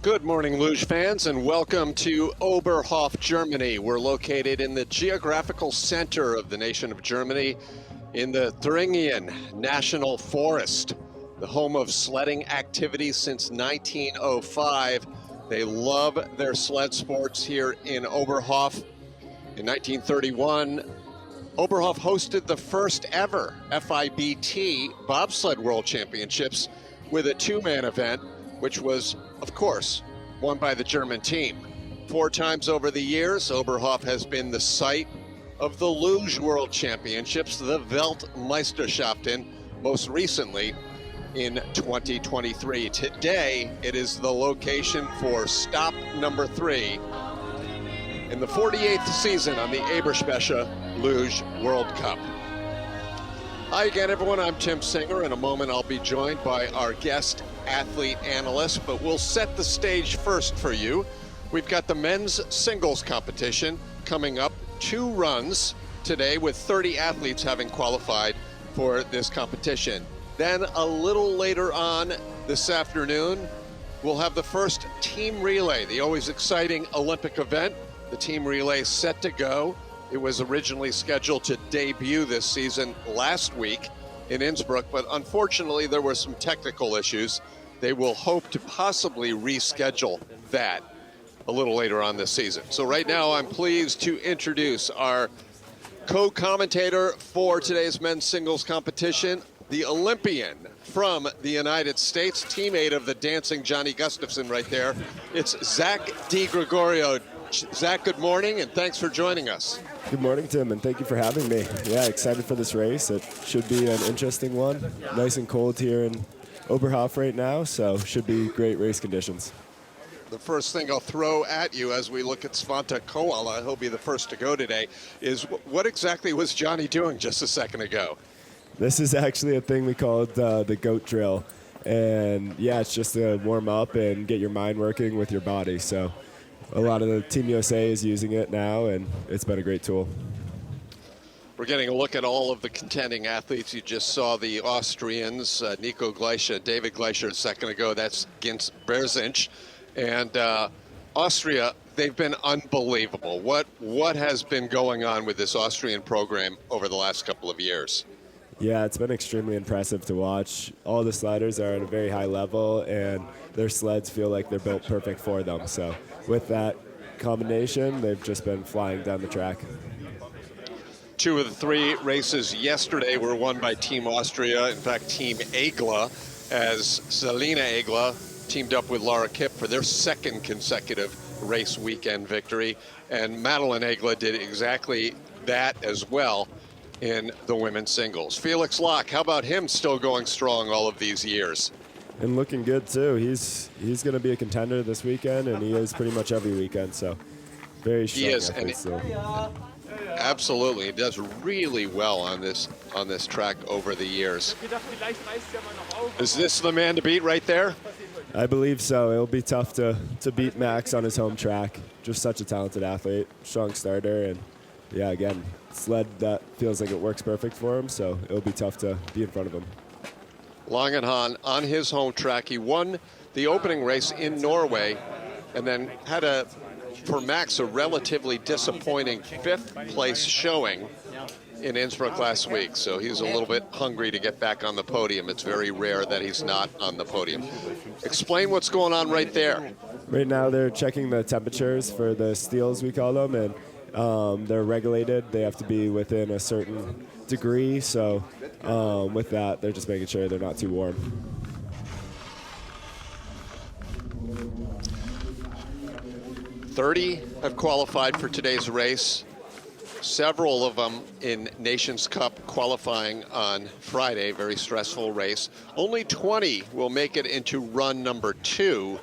Good morning, luge fans, and welcome to Oberhof, Germany. We're located in the geographical center of the nation of Germany in the Thuringian National Forest, the home of sledding activities since 1905. They love their sled sports here in Oberhof. In 1931, Oberhof hosted the first ever FIBT Bobsled World Championships with a two-man event, which was, of course, won by the German team. 4 times over the years, Oberhof has been the site of the Luge World Championships, the Weltmeisterschaften, most recently in 2023. Today, it is the location for stop number 3 in the 48th season on the EBERSPA Luge World Cup. Hi again, everyone. I'm Tim Singer. In a moment, I'll be joined by our guest athlete analyst, but we'll set the stage first for you. We've got the men's singles competition coming up. 2 runs today with 30 athletes having qualified for this competition. Then a little later on this afternoon, we'll have the first team relay, the always exciting Olympic event. The team relay is set to go. It was originally scheduled to debut this season last week in Innsbruck, but unfortunately there were some technical issues. They will hope to possibly reschedule that a little later on this season. So right now I'm pleased to introduce our co-commentator for today's men's singles competition, the Olympian from the United States, teammate of the dancing Johnny Gustafson right there. It's Zach DiGregorio. Zach, good morning, and thanks for joining us. Good morning, Tim, and thank you for having me. Yeah, excited for this race. It should be an interesting one. Nice and cold here in Oberhof right now, so should be great race conditions. The first thing I'll throw at you as we look at Svante Koala, he'll be the first to go today, is what exactly was Johnny doing just a second ago? This is actually a thing we call the goat drill. And yeah, it's just to warm up and get your mind working with your body. So a lot of the Team USA is using it now, and it's been a great tool. We're getting a look at all of the contending athletes. You just saw the Austrians, Nico Gleicher, David Gleicher a second ago. That's Gins Berzinch. And Austria, they've been unbelievable. What has been going on with this Austrian program over the last couple of years? Yeah, it's been extremely impressive to watch. All the sliders are at a very high level, and their sleds feel like they're built perfect for them. So with that combination, they've just been flying down the track. 2 of the 3 races yesterday were won by Team Austria. In fact, Team Egla, as Selina Egla teamed up with Laura Kipp for their 2nd consecutive race weekend victory. And Madeline Egla did exactly that as well in the women's singles. Felix Locke, how about him still going strong all of these years? And looking good too. He's going to be a contender this weekend, and he is pretty much every weekend. So very strong. He is, and absolutely, he does really well on this track over the years. Is this the man to beat right there? I believe so. It'll be tough to beat Max on his home track. Just such a talented athlete, strong starter, and yeah, again, sled that feels like it works perfect for him. So it'll be tough to be in front of him. Langenhahn on his home track. He won the opening race in Norway and then had for Max, a relatively disappointing 5th place showing in Innsbruck last week. So he's a little bit hungry to get back on the podium. It's very rare that he's not on the podium. Explain what's going on right there. Right now they're checking the temperatures for the steels, we call them, and they're regulated. They have to be within a certain degree. So with that, they're just making sure they're not too warm. "30 have qualified for today's race. Several of them in Nations Cup qualifying on Friday, very stressful race. Only 20 will make it into run number 2.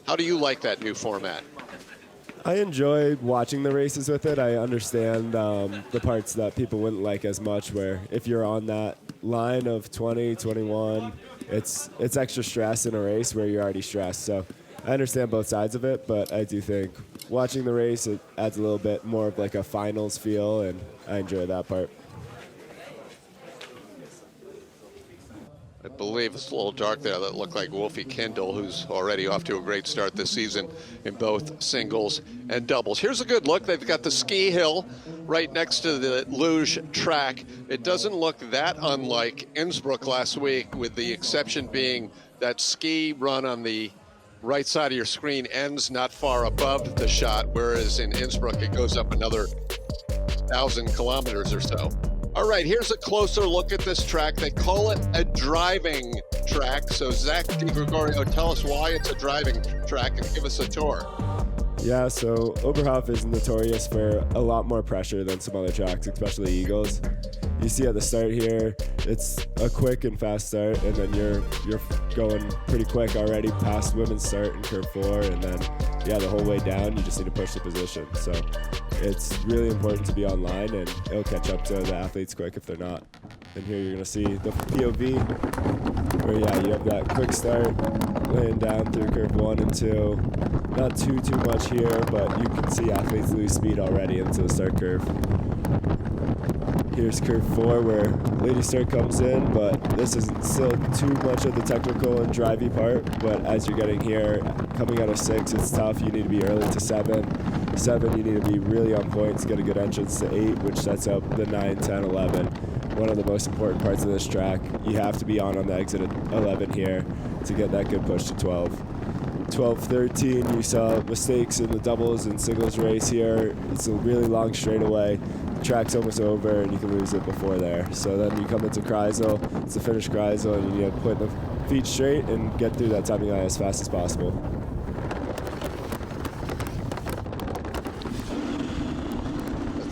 How do you like that new format? I enjoy watching the races with it. I understand the parts that people wouldn't like as much, where if you're on that line of 20, 21, it's extra stress in a race where you're already stressed. So I understand both sides of it, but I do think watching the race, it adds a little bit more of like a finals feel, and I enjoy that part. I believe this little dark there that looked like Wolfie Kendall, who's already off to a great start this season in both singles and doubles. Here's a good look. They've got the ski hill right next to the luge track. It doesn't look that unlike Innsbruck last week, with the exception being that ski run on the right side of your screen ends not far above the shot, whereas in Innsbruck it goes up another 1,000 kilometers or so. All right, here's a closer look at this track. They call it a driving track. So Zach DiGregorio, tell us why it's a driving track and give us a tour. Yeah, so Oberhof is notorious for a lot more pressure than some other tracks, especially Eagles. You see at the start here, it's a quick and fast start, and then you're going pretty quick already past women's start in curve 4, and then yeah, the whole way down you just need to push the position. So it's really important to be online, and it'll catch up to the athletes quick if they're not. And here you're gonna see the POV, where yeah, you have that quick start, laying down through curve 1 and 2. Not too much here, but you can see athletes lose speed already into the start curve. Here's curve 4 where lady start comes in, but this isn't still too much of the technical and drivey part. But as you're getting here, coming out of 6, it's tough. You need to be early to 7. 7, you need to be really on point to get a good entrance to 8, which sets up the 9, 10, 11. One of the most important parts of this track. You have to be on the exit at 11 here to get that good push to 12. 12, 13, you saw mistakes in the doubles and singles race here. It's a really long straightaway. The track's almost over and you can lose it before there. So then you come into Kreisel, it's the finished Kreisel, and you need to put the feet straight and get through that timing line as fast as possible.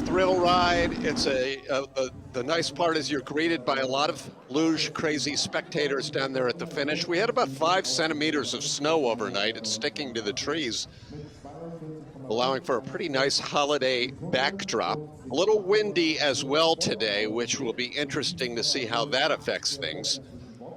Thrill ride. It's the nice part is you're greeted by a lot of luge crazy spectators down there at the finish. We had about 5 centimeters of snow overnight. It's sticking to the trees, allowing for a pretty nice holiday backdrop. A little windy as well today, which will be interesting to see how that affects things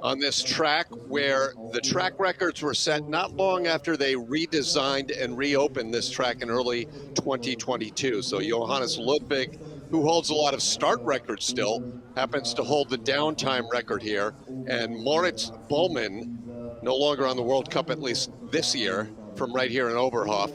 on this track, where the track records were set not long after they redesigned and reopened this track in early 2022. So Johannes Ludwig, who holds a lot of start records still, happens to hold the downtime record here. And Moritz Bowman, no longer on the World Cup, at least this year, from right here in Oberhof,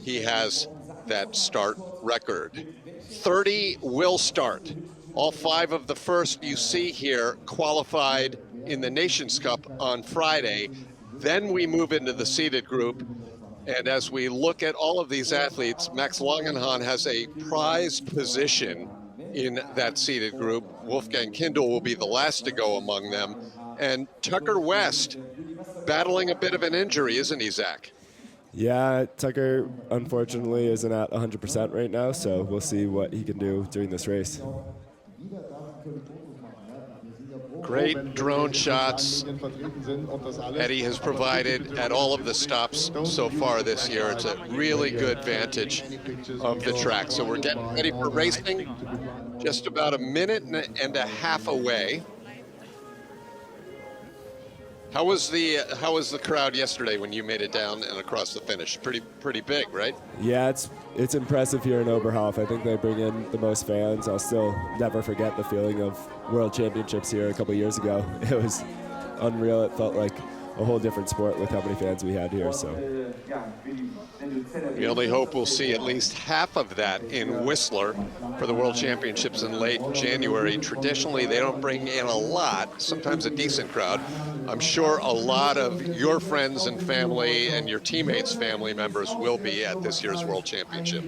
he has that start record. 30 will start. All 5 of the first you see here qualified in the Nations Cup on Friday. Then we move into the seeded group. And as we look at all of these athletes, Max Langenhahn has a prized position in that seeded group. Wolfgang Kindl will be the last to go among them. And Tucker West battling a bit of an injury, isn't he, Zach? Yeah, Tucker unfortunately isn't at 100% right now, so we'll see what he can do during this race. Great drone shots Eddie has provided at all of the stops so far this year. It's a really good vantage of the track. So we're getting ready for racing, just about a minute and a half away. How was the crowd yesterday when you made it down and across the finish? Pretty big, right? Yeah, it's impressive here in Oberhof. I think they bring in the most fans. I'll still never forget the feeling of World Championships here a couple years ago. It was unreal. It felt like a whole different sport with how many fans we had here. So we only hope we'll see at least half of that in Whistler for the World Championships in late January. Traditionally, they don't bring in a lot, sometimes a decent crowd. I'm sure a lot of your friends and family and your teammates' family members will be at this year's World Championship.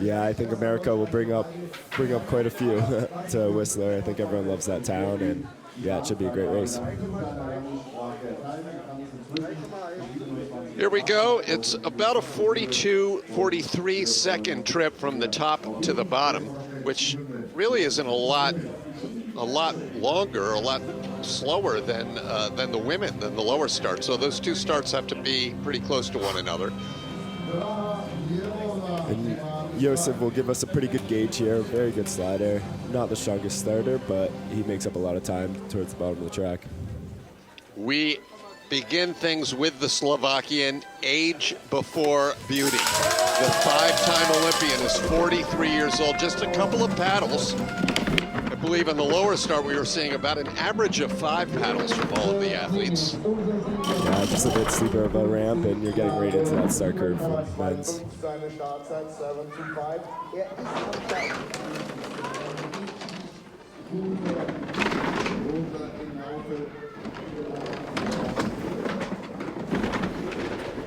Yeah, I think America will bring up quite a few to Whistler. I think everyone loves that town, and yeah, it should be a great race. Here we go. It's about a 43 second trip from the top to the bottom, which really isn't a lot longer, a lot slower than the women, than the lower start. So those two starts have to be pretty close to one another. And Josef will give us a pretty good gauge here. Very good slider. Not the strongest starter, but he makes up a lot of time towards the bottom of the track. We begin things with the Slovakian, age before beauty. The 5-time Olympian is 43 years old, just a couple of paddles. I believe in the lower start we were seeing about an average of 5 paddles from all of the athletes. Yeah, just a bit steeper of a ramp, and you're getting right into that start curve for men's.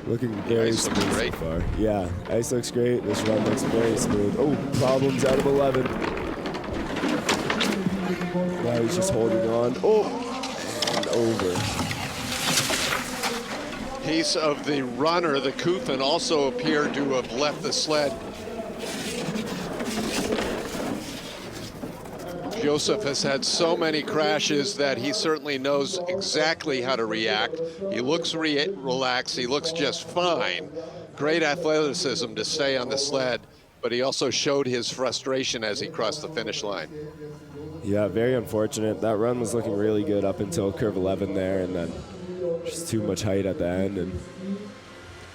Looking very smooth so far. Yeah, ice looks great. This run looks very smooth. Oh, problems out of 11. Now he's just holding on. Oh, and over. Piece of the runner, the Kufin, also appeared to have left the sled. Joseph has had so many crashes that he certainly knows exactly how to react. He looks relaxed, he looks just fine. Great athleticism to stay on the sled, but he also showed his frustration as he crossed the finish line. Yeah, very unfortunate. That run was looking really good up until curve 11 there, and then just too much height at the end, and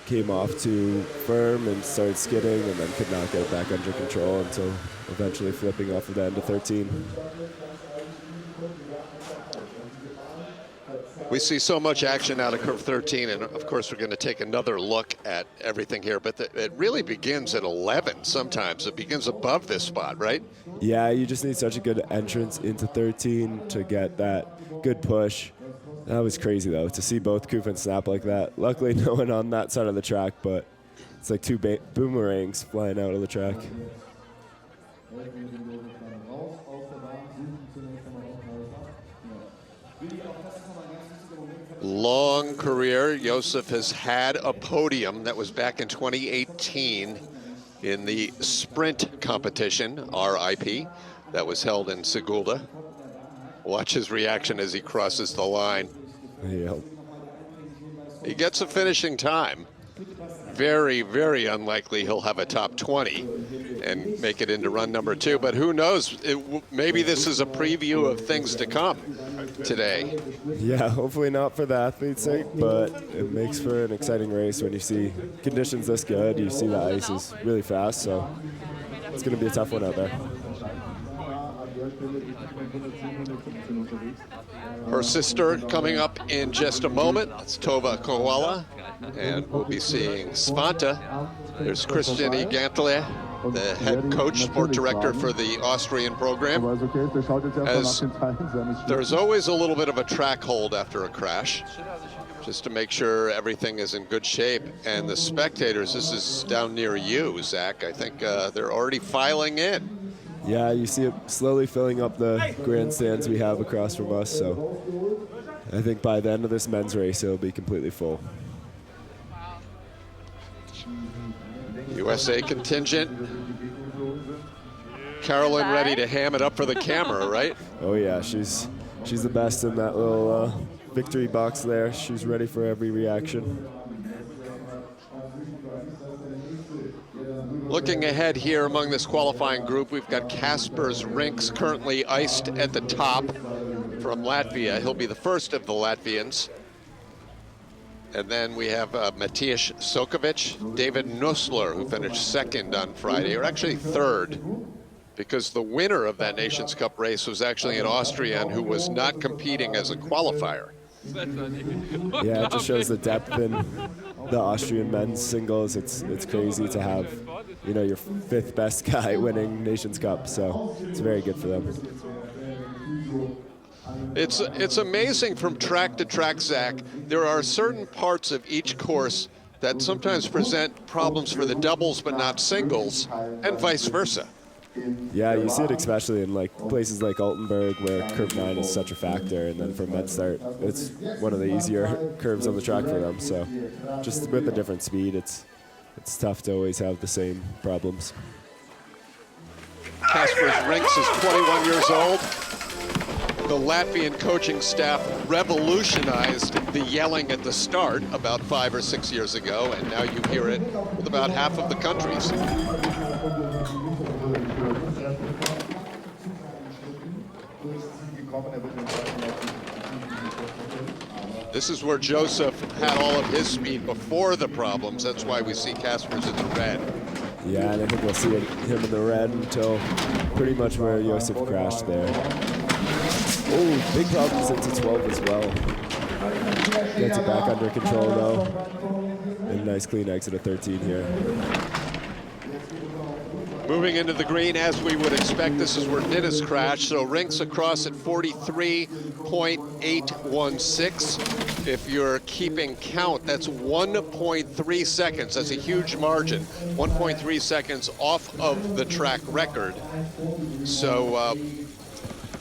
came off too firm and started skidding, and then could not get it back under control until eventually flipping off of the end of 13. We see so much action out of curve 13, and of course we're going to take another look at everything here, but it really begins at 11 sometimes. It begins above this spot, right? Yeah, you just need such a good entrance into 13 to get that good push. That was crazy, though, to see both Kufin snap like that. Luckily, no one on that side of the track, but it's like two boomerangs flying out of the track. Long career. Joseph has had a podium. That was back in 2018 in the sprint competition, RIP, that was held in Sigulda. Watch his reaction as he crosses the line. Yeah. He gets a finishing time. Very, very unlikely he'll have a top 20 and make it into run number 2, but who knows? Maybe this is a preview of things to come today. Yeah, hopefully not for the athlete's sake, but it makes for an exciting race when you see conditions this good. You see the ice is really fast, so it's going to be a tough one out there. Her sister coming up in just a moment. It's Tova Koala, and we'll be seeing Svante. There's Christian Gantle, the head coach, sport director for the Austrian program. As there's always a little bit of a track hold after a crash, just to make sure everything is in good shape. And the spectators, this is down near you, Zach. I think they're already filing in. Yeah, you see it slowly filling up the grandstands we have across from us, so I think by the end of this men's race, it'll be completely full. USA contingent. Carolyn ready to ham it up for the camera, right? Oh yeah, she's the best in that little victory box there. She's ready for every reaction. Looking ahead here among this qualifying group, we've got Kaspers Rinks currently iced at the top from Latvia. He'll be the first of the Latvians. And then we have Matijas Sokovic, David Nussler, who finished second on Friday, or actually third, because the winner of that Nations Cup race was actually an Austrian who was not competing as a qualifier. Yeah, it just shows the depth in the Austrian men's singles. It's crazy to have, you know, your fifth best guy winning Nations Cup, so it's very good for them. It's amazing from track to track, Zach. There are certain parts of each course that sometimes present problems for the doubles but not singles, and vice versa. Yeah, you see it especially in like places like Altenburg where curve 9 is such a factor, and then for med start, it's one of the easier curves on the track for them. So just with a different speed, it's tough to always have the same problems. Kaspers Rinks is 21 years old. The Latvian coaching staff revolutionized the yelling at the start about 5 or 6 years ago, and now you hear it with about half of the countries. This is where Joseph had all of his speed before the problems. That's why we see Kaspers in the red. Yeah, and I think we'll see him in the red until pretty much where Josef crashed there. Oh, big problems into 12 as well. Gets it back under control though. And a nice clean exit of 13 here. Moving into the green as we would expect. This is where Nittis crashed. So Rinks across at 43.816. If you're keeping count, that's 1.3 seconds. That's a huge margin. 1.3 seconds off of the track record. So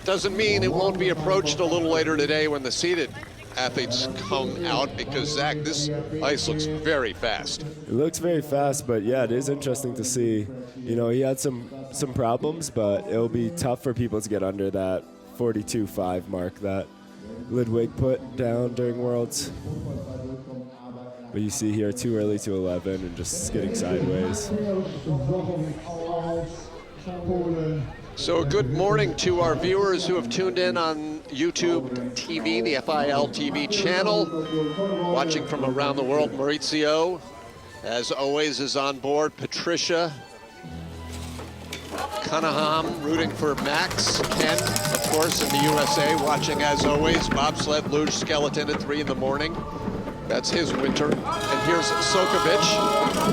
doesn't mean it won't be approached a little later today when the seated athletes come out, because Zach, this ice looks very fast. It looks very fast, but yeah, it is interesting to see. You know, he had some problems, but it'll be tough for people to get under that 42.5 mark that Ludwig put down during Worlds. But you see here, too early to 11 and just skidding sideways. So good morning to our viewers who have tuned in on YouTube TV, the FIL TV channel, watching from around the world. Maurizio, as always, is on board. Patricia, Cunningham, rooting for Max. Ken, of course, in the USA, watching as always. Bobsled Luge Skeleton at 3 in the morning. That's his winter. And here's Sokovic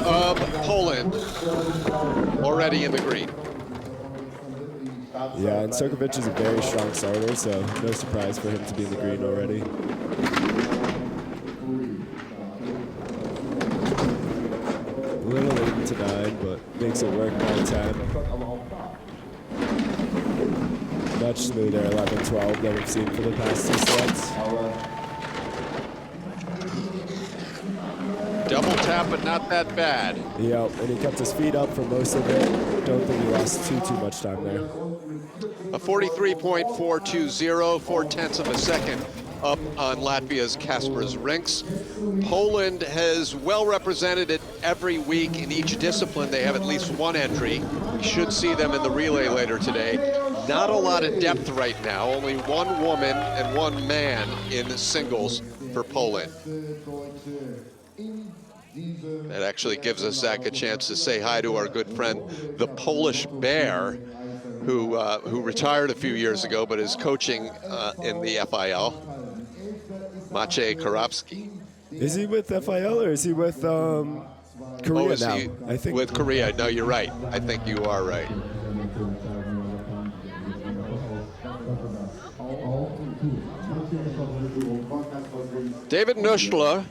of Poland, already in the green. Yeah, and Sokovic is a very strong starter, so no surprise for him to be in the green already. A little late into 9, but makes it work by 10. Much smoother 11-12 than we've seen for the past 2 sleds. Double tap, but not that bad. Yeah, and he kept his feet up for most of it. Don't think he lost too much time there. A 43.420, 4/10 of a second up on Latvia's Kaspars Rinks. Poland has well represented it every week in each discipline. They have at least one entry. We should see them in the relay later today. Not a lot of depth right now. Only one woman and one man in the singles for Poland. That actually gives us, Zach, a chance to say hi to our good friend, the Polish Bear, who retired a few years ago, but is coaching in the FIL, Maciej Karowski. Is he with FIL or is he with Korea now? I think with Korea. No, you're right. I think you are right. David Nuschler,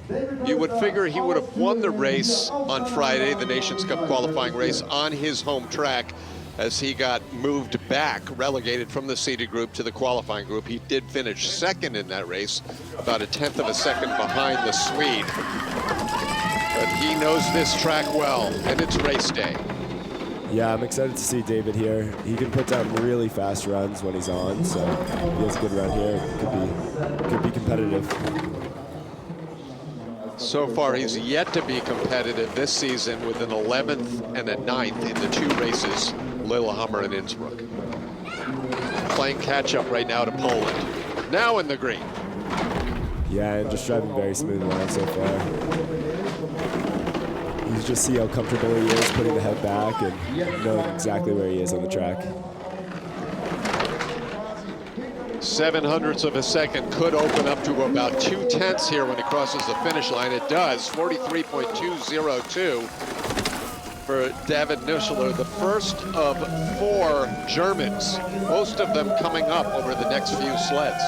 you would figure he would have won the race on Friday, the Nations Cup qualifying race, on his home track, as he got moved back, relegated from the seeded group to the qualifying group. He did finish second in that race, about 1/10 of a second behind the Swede. But he knows this track well, and it's race day. Yeah, I'm excited to see David here. He can put down really fast runs when he's on, so he has a good run here. Could be competitive. So far, he's yet to be competitive this season with an 11th and a 9th in the 2 races, Lillehammer and Innsbruck. Playing catch-up right now to Poland. Now in the green. Yeah, and just driving very smooth around so far. You just see how comfortable he is putting the head back and know exactly where he is on the track. 0.07 of a second could open up to about 2/10 here when it crosses the finish line. It does. 43.202 for David Nuschler, the first of 4 Germans, most of them coming up over the next few sleds.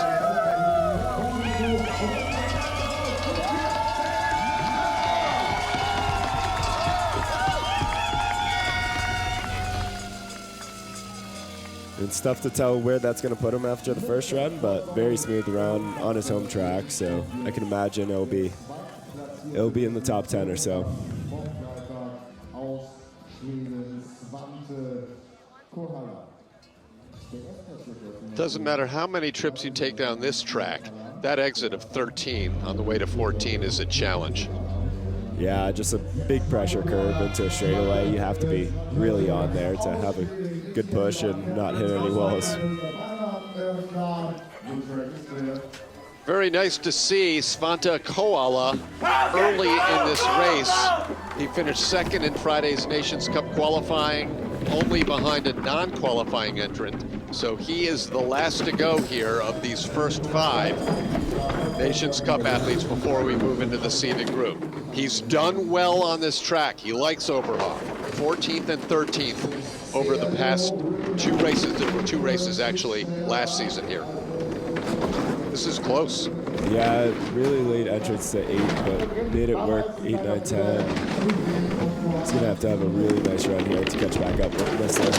It's tough to tell where that's going to put him after the first run, but very smooth run on his home track, so I can imagine it'll be in the top 10 or so. Doesn't matter how many trips you take down this track, that exit of 13 on the way to 14 is a challenge. Yeah, just a big pressure curve into a straightaway. You have to be really on there to have a good push and not hit any walls. Very nice to see Svante Koala early in this race. He finished second in Friday's Nations Cup qualifying, only behind a non-qualifying entrant. So he is the last to go here of these first 5 Nations Cup athletes before we move into the seeded group. He's done well on this track. He likes Oberhoff. 14th and 13th over the past 2 races. There were 2 races actually last season here. This is close. Yeah, really late entrance to 8, but made it work, 8, 9, 10. He's gonna have to have a really nice run here to catch back up with this one.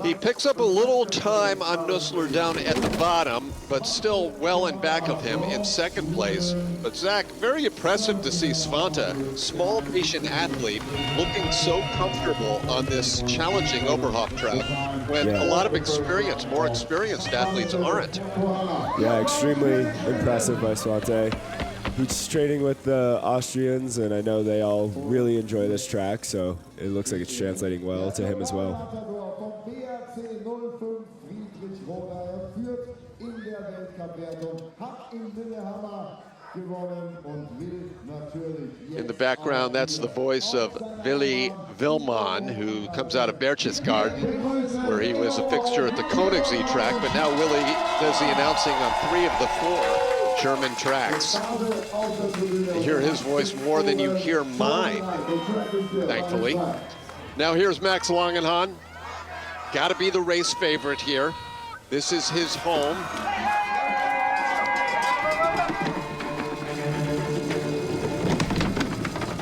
He picks up a little time on Nussler down at the bottom, but still well in back of him in second place. But Zach, very impressive to see Svante, small Asian athlete, looking so comfortable on this challenging Oberhof track when a lot of experience, more experienced athletes aren't. Yeah, extremely impressive by Svante. He's training with the Austrians, and I know they all really enjoy this track, so it looks like it's translating well to him as well. In the background, that's the voice of Willy Willmann, who comes out of Berchtesgaden, where he was a fixture at the Königssee track, but now Willy does the announcing on 3 of the 4 German tracks. You hear his voice more than you hear mine, thankfully. Now here's Max Langenhahn. Got to be the race favorite here. This is his home.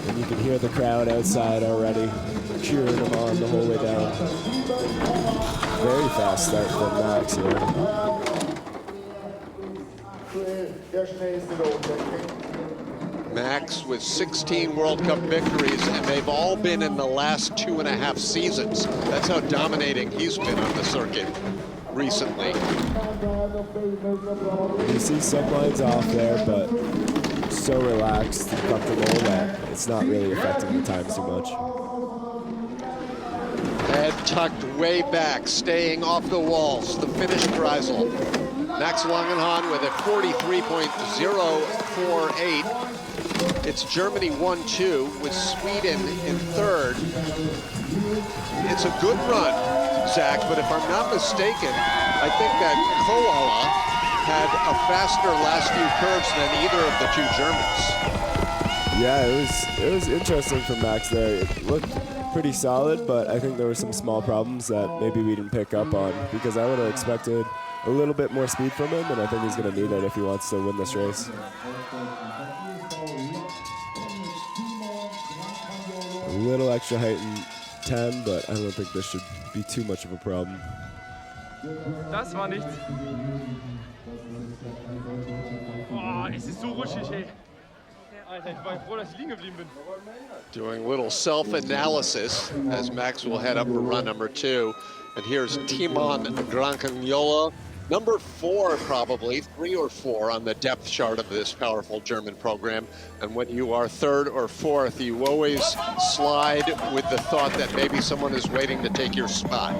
And you can hear the crowd outside already cheering him on the whole way down. Very fast start from Max here. Max with 16 World Cup victories, and they've all been in the last 2.5 seasons. That's how dominating he's been on the circuit recently. You see some lines off there, but so relaxed and comfortable that it's not really affecting the times too much. Head tucked way back, staying off the walls. The Finnish Kreisel. Max Langenhahn with a 43.048. It's Germany 1-2 with Sweden in 3rd. It's a good run, Zach, but if I'm not mistaken, I think that Koala had a faster last few curves than either of the 2 Germans. Yeah, it was interesting for Max there. It looked pretty solid, but I think there were some small problems that maybe we didn't pick up on, because I would have expected a little bit more speed from him, and I think he's going to need it if he wants to win this race. A little extra height in 10, but I don't think this should be too much of a problem. Das war nichts. Boah, es ist so rutschig, ey. Alter, ich war froh, dass ich liegen geblieben bin. Doing a little self-analysis as Max will head up for run number 2. And here's Timon Grancagnola, number 4 probably, 3 or 4 on the depth chart of this powerful German program. And when you are 3rd or 4th, you always slide with the thought that maybe someone is waiting to take your spot.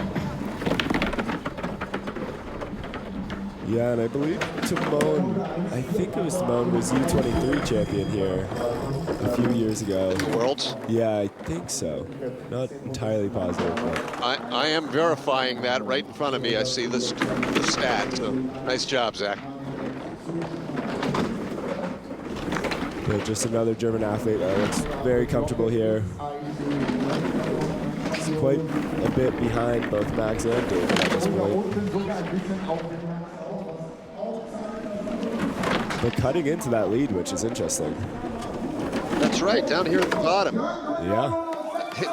Yeah, and I believe Timon, I think it was Timon, was U23 champion here a few years ago. Worlds? Yeah, I think so. Not entirely positive, but I am verifying that right in front of me. I see the stat, so nice job, Zach. but just another German athlete that looks very comfortable here. He's quite a bit behind both Max and David at this point. But cutting into that lead, which is interesting. That's right, down here at the bottom. Yeah.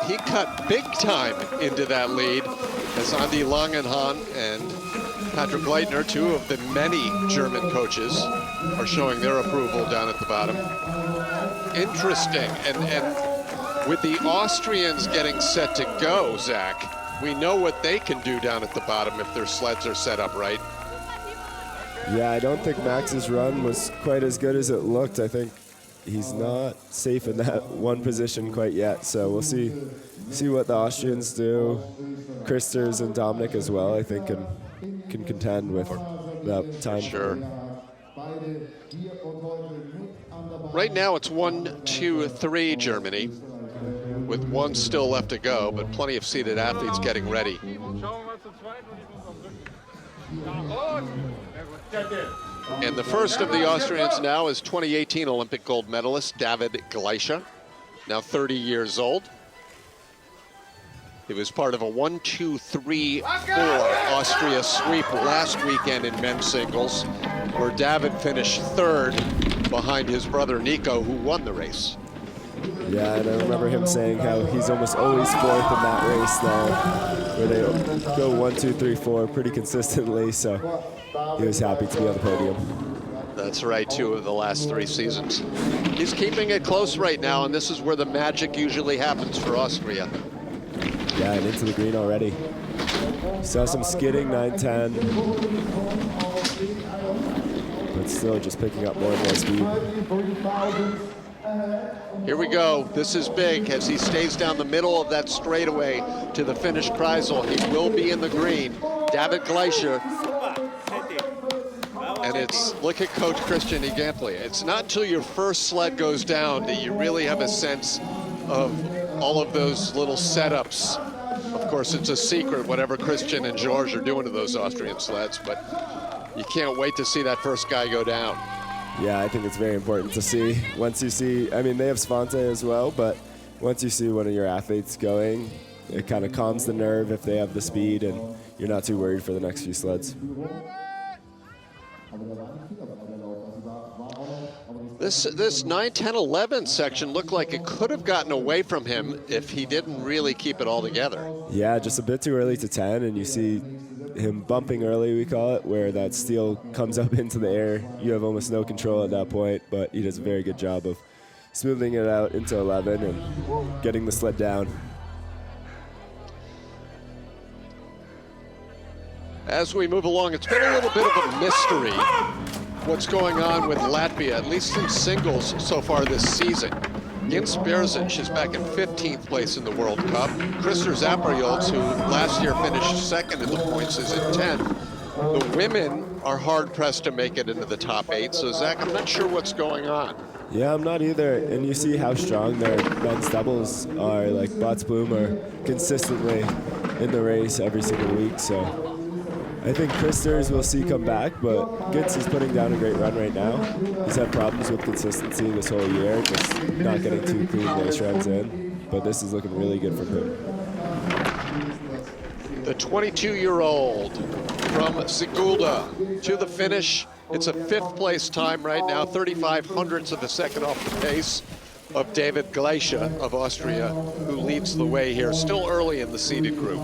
He cut big time into that lead as Andi Langenhahn and Patrick Leitner, 2 of the many German coaches, are showing their approval down at the bottom. Interesting, and with the Austrians getting set to go, Zach, we know what they can do down at the bottom if their sleds are set up right. Yeah, I don't think Max's run was quite as good as it looked. I think he's not safe in that one position quite yet. So we'll see what the Austrians do. Christers and Dominic as well, I think, can contend with that time. Sure. Right now it's 1-2-3 Germany, with one still left to go, but plenty of seated athletes getting ready. And the first of the Austrians now is 2018 Olympic gold medalist David Gleicher, now 30 years old. It was part of a 1-2-3-4 Austria sweep last weekend in men's singles, where David finished third behind his brother Nico, who won the race. Yeah, and I remember him saying how he's almost always fourth in that race there, where they go 1, 2, 3, 4 pretty consistently, so he was happy to be on the podium. That's right, 2 of the last 3 seasons. He's keeping it close right now, and this is where the magic usually happens for Austria. Yeah, and into the green already. Saw some skidding, 9-10. But still just picking up more and more speed. Here we go. This is big as he stays down the middle of that straightaway to the finish Kreisel. He will be in the green. David Gleicher. And it's, look at Coach Christian Egantli. It's not until your first sled goes down that you really have a sense of all of those little setups. Of course, it's a secret, whatever Christian and George are doing to those Austrian sleds, but you can't wait to see that first guy go down. Yeah, I think it's very important to see. Once you see, I mean, they have Svante as well, but once you see one of your athletes going, it kind of calms the nerve if they have the speed, and you're not too worried for the next few sleds. This 9, 10, 11 section looked like it could have gotten away from him if he didn't really keep it all together. Yeah, just a bit too early to 10, and you see him bumping early, we call it, where that steel comes up into the air. You have almost no control at that point, but he does a very good job of smoothing it out into 11 and getting the sled down. As we move along, it's been a little bit of a mystery what's going on with Latvia, at least in singles so far this season. Gins Berzic is back in 15th place in the World Cup. Krister Zapriols, who last year finished second in the points, is in 10th. The women are hard-pressed to make it into the top 8, so Zach, I'm not sure what's going on. Yeah, I'm not either, and you see how strong their men's doubles are. Like Bots Bloom are consistently in the race every single week, so I think Christers will see come back, but Gitz is putting down a great run right now. He's had problems with consistency this whole year, just not getting 2 clean race runs in, but this is looking really good from him. The 22-year-old from Sigulda to the finish. It's a 5th place time right now, 35 hundredths of a second off the pace of David Gleicher of Austria, who leads the way here, still early in the seeded group.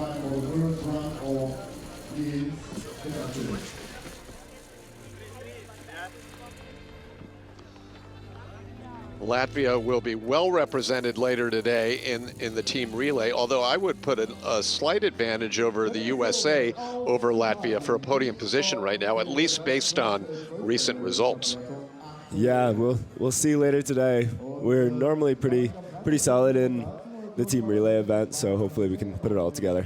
Latvia will be well represented later today in the team relay, although I would put a slight advantage over the USA over Latvia for a podium position right now, at least based on recent results. Yeah, we'll see later today. We're normally pretty solid in the team relay event, so hopefully we can put it all together.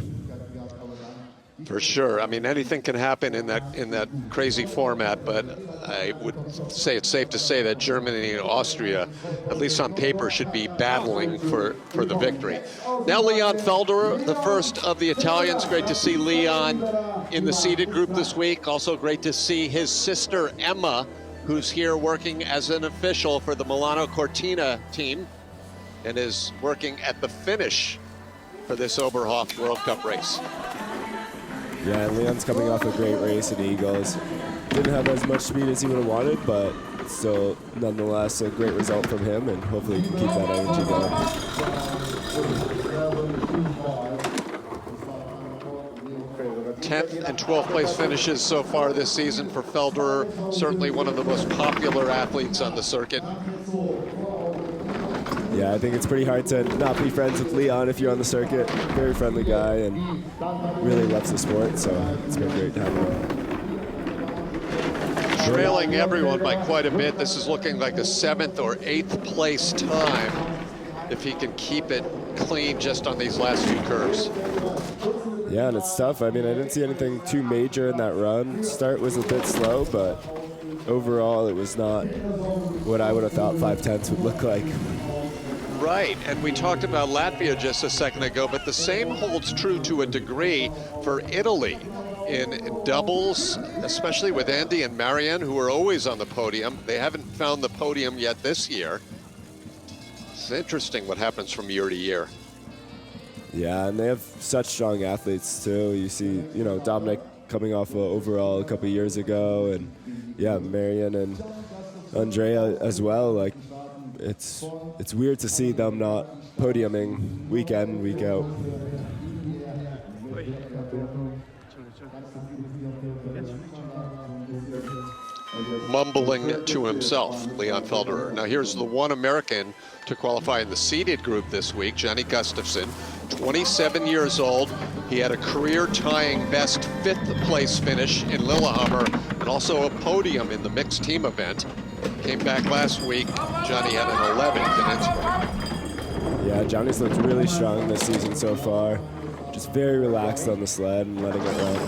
For sure. I mean, anything can happen in that crazy format, but I would say it's safe to say that Germany and Austria, at least on paper, should be battling for the victory. Now Leon Felderer, the first of the Italians. Great to see Leon in the seeded group this week. Also great to see his sister Emma, who's here working as an official for the Milano Cortina team and is working at the finish for this Oberhof World Cup race. Yeah, and Leon's coming off a great race in Eagles. Didn't have as much speed as he would have wanted, but still, nonetheless, a great result from him, and hopefully he can keep that energy going. 10th and 12th place finishes so far this season for Felderer, certainly one of the most popular athletes on the circuit. Yeah, I think it's pretty hard to not be friends with Leon if you're on the circuit. Very friendly guy and really loves the sport, so it's been great to have him. trailing everyone by quite a bit. This is looking like a 7th or 8th place time if he can keep it clean just on these last few curves. Yeah, and it's tough. I mean, I didn't see anything too major in that run. Start was a bit slow, but overall it was not what I would have thought 5/10 would look like. Right, and we talked about Latvia just a second ago, but the same holds true to a degree for Italy in doubles, especially with Andy and Marianne, who are always on the podium. They haven't found the podium yet this year. It's interesting what happens from year to year. Yeah, and they have such strong athletes too. You see, you know, Dominic coming off overall a couple years ago, and yeah, Marianne and Andrea as well. Like, it's weird to see them not podiuming week in, week out. Mumbling to himself, Leon Felderer. Now here's the one American to qualify in the seeded group this week, Johnny Gustafson, 27 years old. He had a career-tying best 5th place finish in Lillehammer and also a podium in the mixed team event. Came back last week. Johnny had an 11th in Innsbruck. Yeah, Johnny's looked really strong this season so far. Just very relaxed on the sled and letting it run.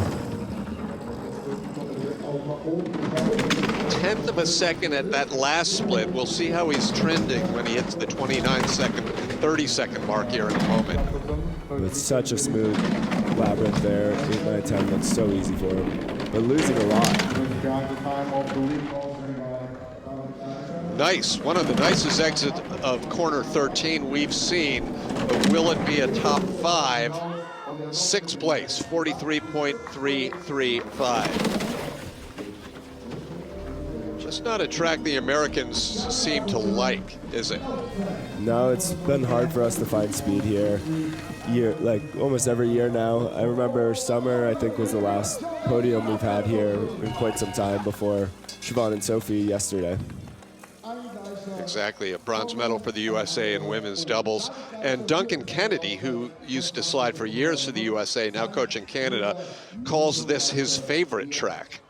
1/10 of a second at that last split. We'll see how he's trending when he hits the 29-second, 30-second mark here in a moment. With such a smooth labyrinth there, 8, 9, 10 looks so easy for him, but losing a lot. Nice, one of the nicest exits of corner 13 we've seen, but will it be a top 5? 6th place, 43.335. Just not a track the Americans seem to like, is it? No, it's been hard for us to find speed here. Like almost every year now. I remember summer, I think, was the last podium we've had here in quite some time before Siobhan and Sophie yesterday. Exactly, a bronze medal for the USA in women's doubles. And Duncan Kennedy, who used to slide for years for the USA, now coaching Canada, calls this his favorite track.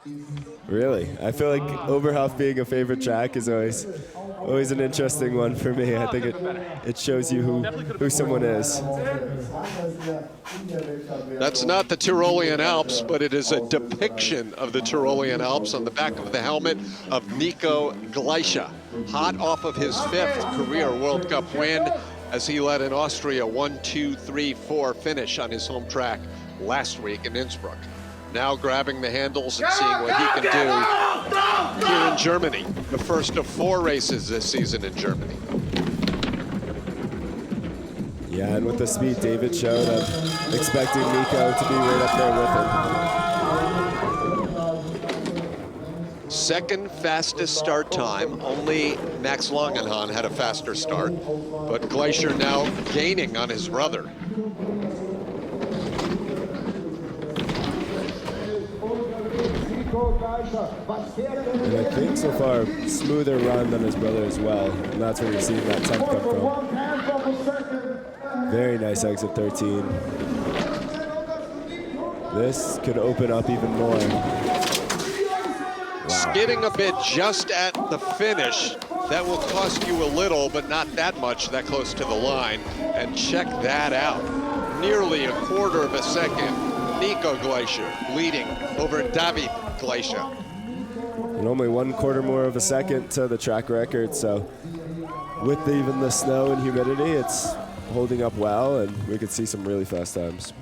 Really? I feel like Oberhof being a favorite track is always an interesting one for me. I think it shows you who someone is. That's not the Tyrolean Alps, but it is a depiction of the Tyrolean Alps on the back of the helmet of Nico Gleicha, hot off of his 5th career World Cup win as he led an Austria 1-2-3-4 finish on his home track last week in Innsbruck. Now grabbing the handles and seeing what he can do here in Germany. The first of 4 races this season in Germany. Yeah, and with the speed David showed, I'm expecting Nico to be right up there with him. 2nd fastest start time. Only Max Langenhahn had a faster start, but Gleicher now gaining on his brother. And I think so far, smoother run than his brother as well. And that's where you're seeing that 10th come from. Very nice exit 13. This could open up even more. Wow. Skidding a bit just at the finish. That will cost you a little, but not that much, that close to the line. And check that out. Nearly a 1/4 of a second. Nico Gleicher leading over David Gleicher. And only 1/4 more of a second to the track record, so with even the snow and humidity, it's holding up well, and we could see some really fast times.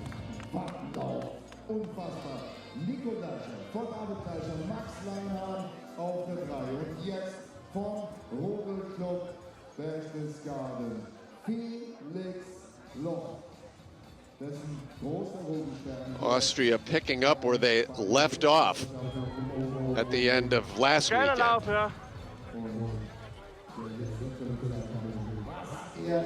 Austria picking up where they left off at the end of last weekend.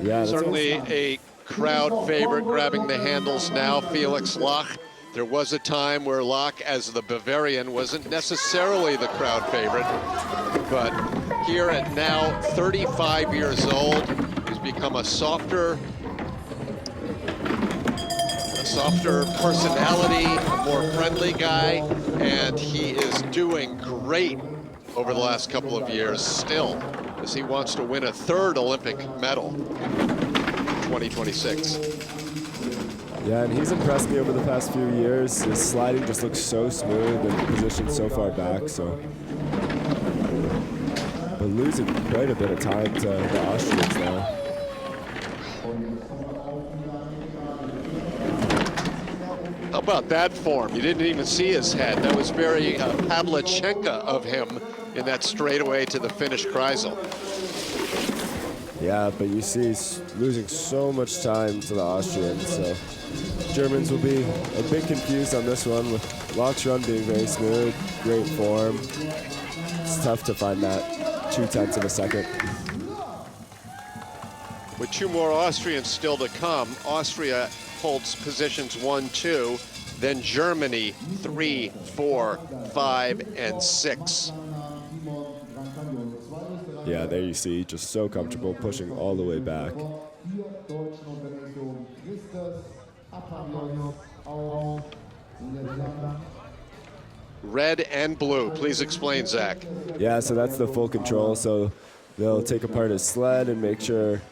Yeah, certainly a crowd favorite grabbing the handles now, Felix Lach. There was a time where Lach, as the Bavarian, wasn't necessarily the crowd favorite, but here at now 35 years old, he's become a softer personality, a more friendly guy, and he is doing great over the last couple of years still, as he wants to win a third Olympic medal in 2026. Yeah, and he's impressed me over the past few years. His sliding just looks so smooth and positioned so far back, so. But losing quite a bit of time to the Austrians now. How about that form? You didn't even see his head. That was very Pavlichenko of him in that straightaway to the Finnish Kreisel. Yeah, but you see he's losing so much time to the Austrians, so Germans will be a bit confused on this one, with Locke's run being very smooth, great form. It's tough to find that 0.2 of a second. With 2 more Austrians still to come, Austria holds positions 1, 2, then Germany 3, 4, 5, and 6. Yeah, there you see, just so comfortable, pushing all the way back. Red and blue, please explain, Zach. Yeah, so that's the full control, so they'll take apart his sled and make sure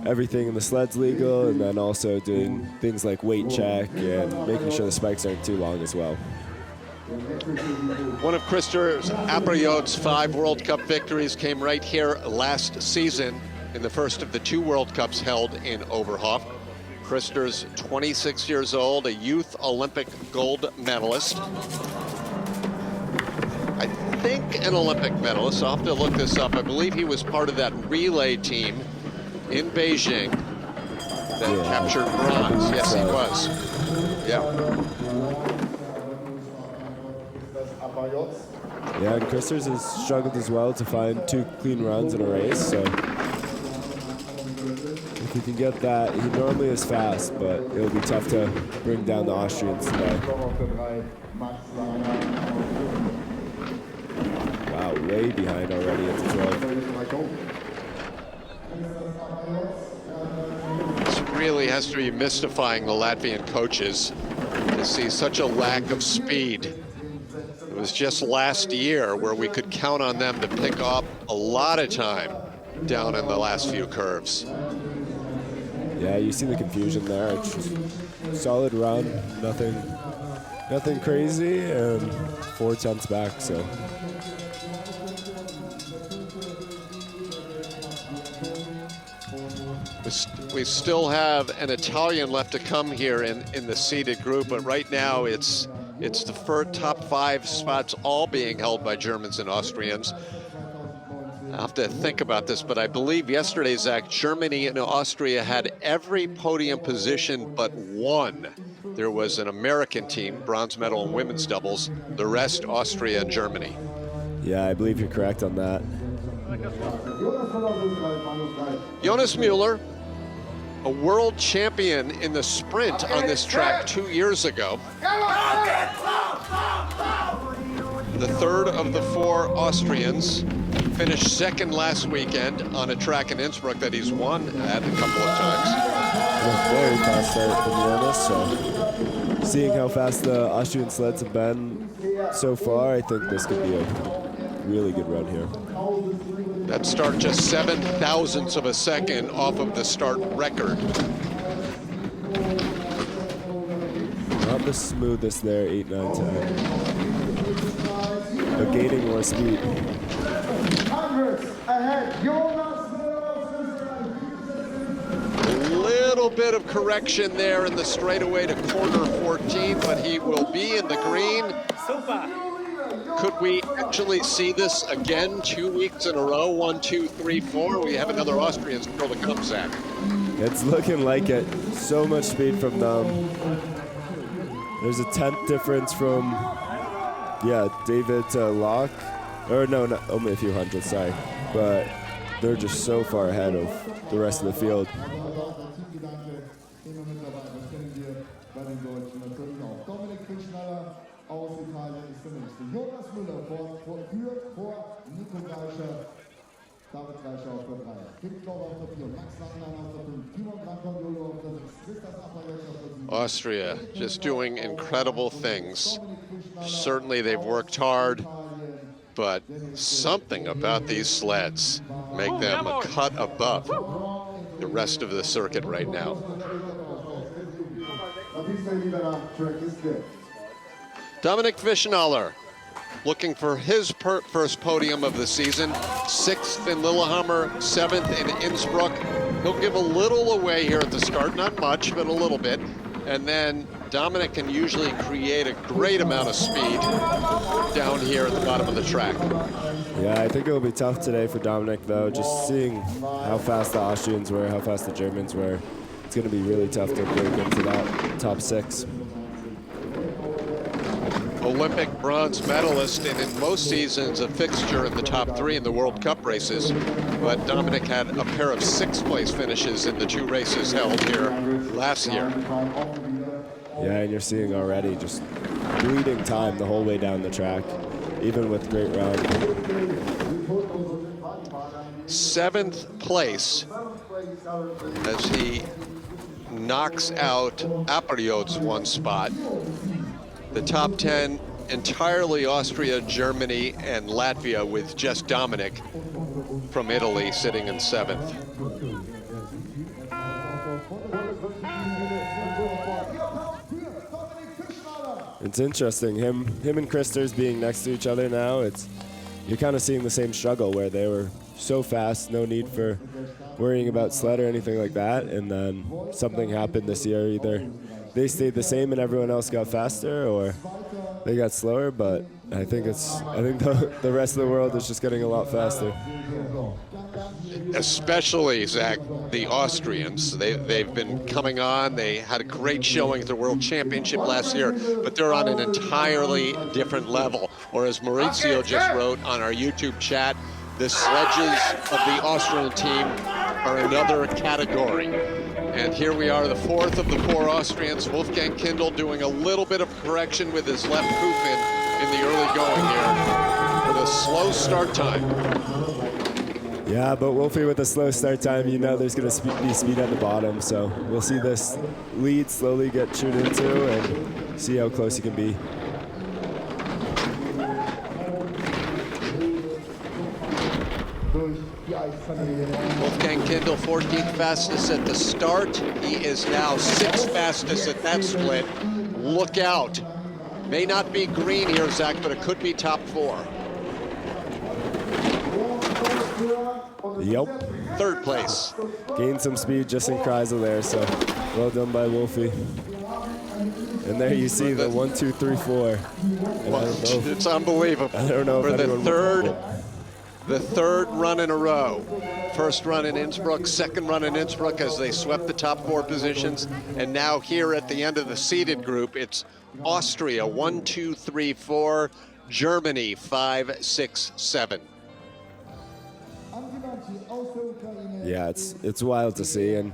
everything in the sled's legal, and then also doing things like weight check and making sure the spikes aren't too long as well. One of Christer Abrayot's 5 World Cup victories came right here last season in the first of the 2 World Cups held in Oberhof. Christer's 26 years old, a youth Olympic gold medalist. I think an Olympic medalist. I'll have to look this up. I believe he was part of that relay team in Beijing that captured bronze. Yes, he was. Yeah. Yeah, and Christers has struggled as well to find 2 clean runs in a race, so if he can get that, he normally is fast, but it'll be tough to bring down the Austrians today. Wow, way behind already at the 12. This really has to be mystifying the Latvian coaches to see such a lack of speed. It was just last year where we could count on them to pick up a lot of time down in the last few curves. Yeah, you see the confusion there. It's just solid run, nothing crazy, and 0.4 back, so. We still have an Italian left to come here in the seeded group, but right now it's the top 5 spots all being held by Germans and Austrians. I have to think about this, but I believe yesterday, Zach, Germany and Austria had every podium position but 1. There was an American team, bronze medal in women's doubles, the rest Austria and Germany. Yeah, I believe you're correct on that. Jonas Müller, a world champion in the sprint on this track 2 years ago. The third of the 4 Austrians, finished 2nd last weekend on a track in Innsbruck that he's won at a couple of times. A very fast start from Jonas, so seeing how fast the Austrian sleds have been so far, I think this could be a really good run here. That start just 0.007 of a second off of the start record. Not the smoothest there, 8, 9, 10. But gaining more speed. A little bit of correction there in the straightaway to corner 14, but he will be in the green. Could we actually see this again 2 weeks in a row? 1, 2, 3, 4. We have another Austrian still to come, Zach. It's looking like it. So much speed from them. There's a 10th difference from, David to Locke. Or no, only a few hundreds, sorry. But they're just so far ahead of the rest of the field. Austria just doing incredible things. Certainly they've worked hard but something about these sleds make them a cut above the rest of the circuit right now. Dominic Fischnaller looking for his first podium of the season. 6th in Lillehammer, 7th in Innsbruck. He'll give a little away here at the start, not much, but a little bit. And then Dominic can usually create a great amount of speed down here at the bottom of the track. Yeah, I think it'll be tough today for Dominic, though. Just seeing how fast the Austrians were, how fast the Germans were, it's going to be really tough to break into that top 6. Olympic bronze medalist, and in most seasons a fixture in the top 3 in the World Cup races. But Dominic had a pair of 6th place finishes in the 2 races held here last year. Yeah, and you're seeing already just bleeding time the whole way down the track, even with great run. 7th place as he knocks out Aperiod's 1 spot. The top 10 entirely Austria, Germany, and Latvia, with just Dominic from Italy sitting in 7th. It's interesting, him and Christers being next to each other now, you're kind of seeing the same struggle where they were so fast, no need for worrying about sled or anything like that, and then something happened this year. Either they stayed the same and everyone else got faster, or they got slower, but I think the rest of the world is just getting a lot faster. Especially, Zach, the Austrians. They've been coming on. They had a great showing at the World Championship last year, but they're on an entirely different level. Or as Maurizio just wrote on our YouTube chat, the sledges of the Austrian team are another category. And here we are, the 4th of the 4 Austrians. Wolfgang Kindl doing a little bit of correction with his left hoof in the early going here with a slow start time. Yeah, but Wolfie with a slow start time, you know there's going to be speed at the bottom. So we'll see this lead slowly get chewed into and see how close he can be. Wolfgang Kindl, 14th fastest at the start. He is now 6th fastest at that split. Look out. May not be green here, Zach, but it could be top 4. Yep. 3rd place. Gained some speed just in Kreisel there, so well done by Wolfie. And there you see the 1, 2, 3, 4. It's unbelievable. I don't know for if the third run in a row. First run in Innsbruck, 2nd run in Innsbruck as they swept the top 4 positions. And now here at the end of the seeded group, it's Austria 1, 2, 3, 4, Germany 5, 6, 7. Yeah, it's wild to see, and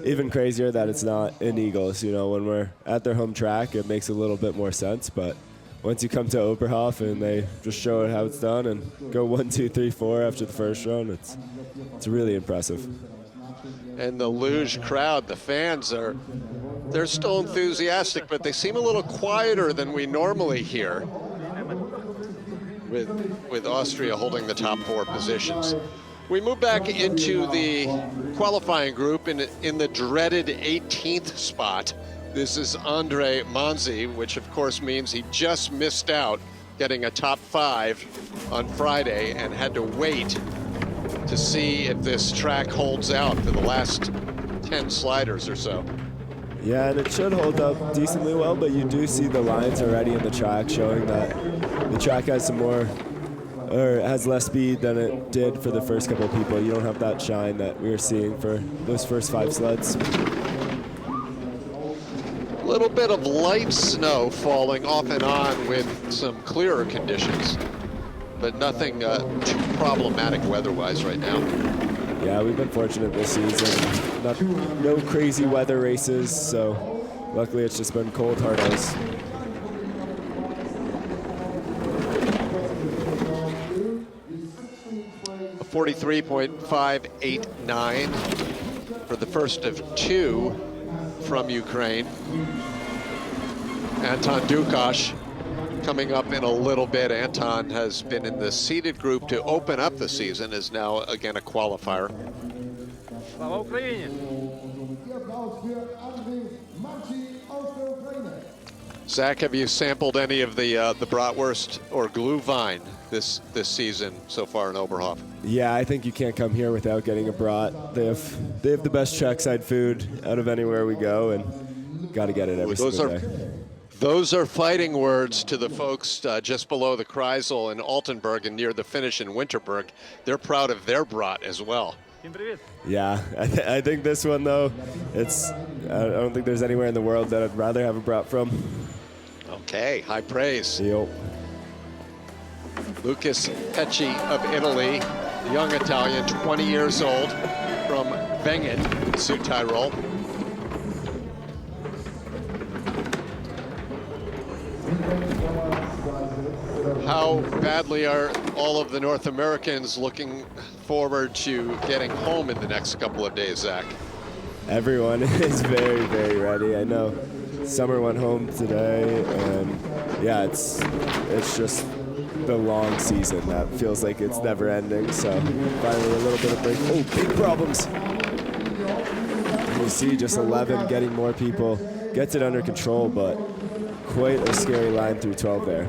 even crazier that it's not in Eagles. You know, when we're at their home track, it makes a little bit more sense, but once you come to Oberhof and they just show it how it's done and go 1, 2, 3, 4 after the first run, it's really impressive. And the Luge crowd, the fans they're still enthusiastic, but they seem a little quieter than we normally hear with Austria holding the top 4 positions. We move back into the qualifying group in the dreaded 18th spot. This is Andre Manzi, which of course means he just missed out getting a top 5 on Friday and had to wait to see if this track holds out for the last 10 sliders or so. Yeah, and it should hold up decently well, but you do see the lines already in the track showing that the track has has less speed than it did for the first couple of people. You don't have that shine that we were seeing for those first 5 sleds. A little bit of light snow falling off and on with some clearer conditions, but nothing too problematic weather-wise right now. Yeah, we've been fortunate this season. No crazy weather races, so luckily it's just been cold, hard ice. A 43.589 for the first of 2 from Ukraine. Anton Dukash coming up in a little bit. Anton has been in the seeded group to open up the season, is now again a qualifier. Слава Україні! Zach, have you sampled any of the bratwurst or glühwein this season so far in Oberhof? Yeah, I think you can't come here without getting a brat. They have the best trackside food out of anywhere we go, and got to get it every single day. Those are fighting words to the folks just below the Kreisel in Altenburg and near the finish in Winterberg. They're proud of their brat as well. Yeah, I think this one though, I don't think there's anywhere in the world that I'd rather have a brat from. Okay, high praise. Yep. Lucas Pecci of Italy, the young Italian, 20 years old, from Wengen, Südtirol. How badly are all of the North Americans looking forward to getting home in the next couple of days, Zach? Everyone is very, very ready. I know Summer went home today, and yeah, it's just the long season that feels like it's never ending. So finally a little bit of break. Oh, big problems. You see just 11 getting more people, gets it under control, but quite a scary line through 12 there.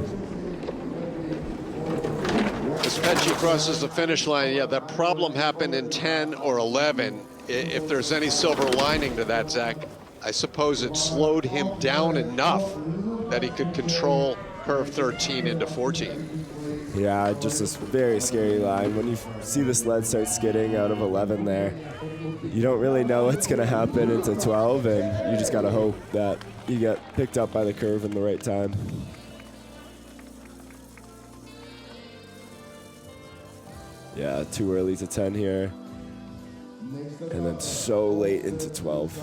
As Pecci crosses the finish line, yeah, that problem happened in 10 or 11. If there's any silver lining to that, Zach, I suppose it slowed him down enough that he could control curve 13 into 14. Yeah, just this very scary line. When you see the sled start skidding out of 11 there, you don't really know what's going to happen into 12, and you just got to hope that you get picked up by the curve in the right time. Yeah, too early to 10 here. And then so late into 12.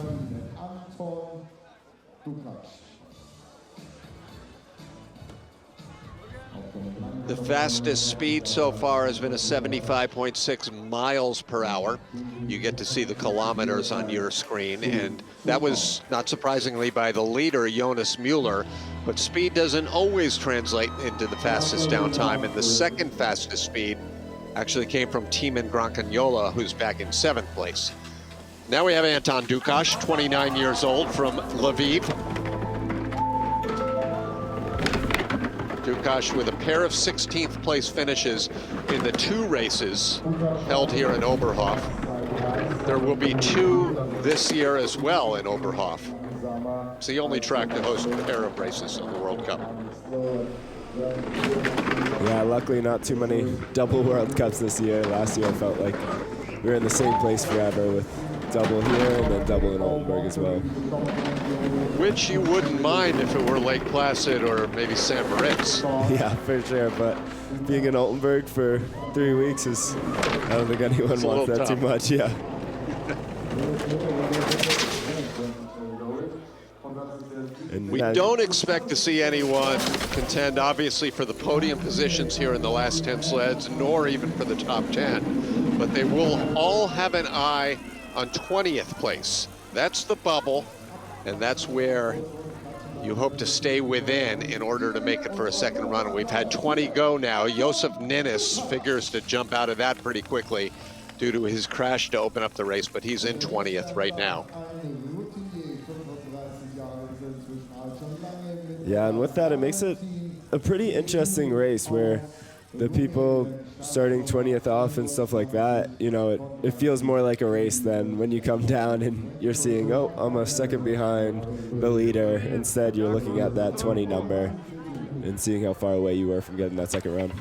The fastest speed so far has been a 75.6 miles per hour. You get to see the kilometers on your screen, and that was, not surprisingly, by the leader, Jonas Müller. But speed doesn't always translate into the fastest down time, and the second fastest speed actually came from Timen Grancagnola, who's back in 7th place. Now we have Anton Dukash, 29 years old, from Lviv. Dukash with a pair of 16th place finishes in the 2 races held here in Oberhof. There will be 2 this year as well in Oberhof. It's the only track to host a pair of races in the World Cup. Yeah, luckily not too many double World Cups this year. Last year I felt like we were in the same place forever with double here and then double in Altenburg as well. Which you wouldn't mind if it were Lake Placid or maybe St. Moritz. Yeah, for sure, but being in Altenburg for 3 weeks is, I don't think anyone wants that too much, yeah. We don't expect to see anyone contend, obviously, for the podium positions here in the last 10 sleds, nor even for the top 10. But they will all have an eye on 20th place. That's the bubble, and that's where you hope to stay within in order to make it for a second run. We've had 20 go now. Josef Ninnis figures to jump out of that pretty quickly due to his crash to open up the race, but he's in 20th right now. Yeah, and with that, it makes it a pretty interesting race where the people starting 20th off and stuff like that, you know, it feels more like a race than when you come down and you're seeing, oh, I'm a second behind the leader. Instead, you're looking at that 20 number and seeing how far away you were from getting that second run.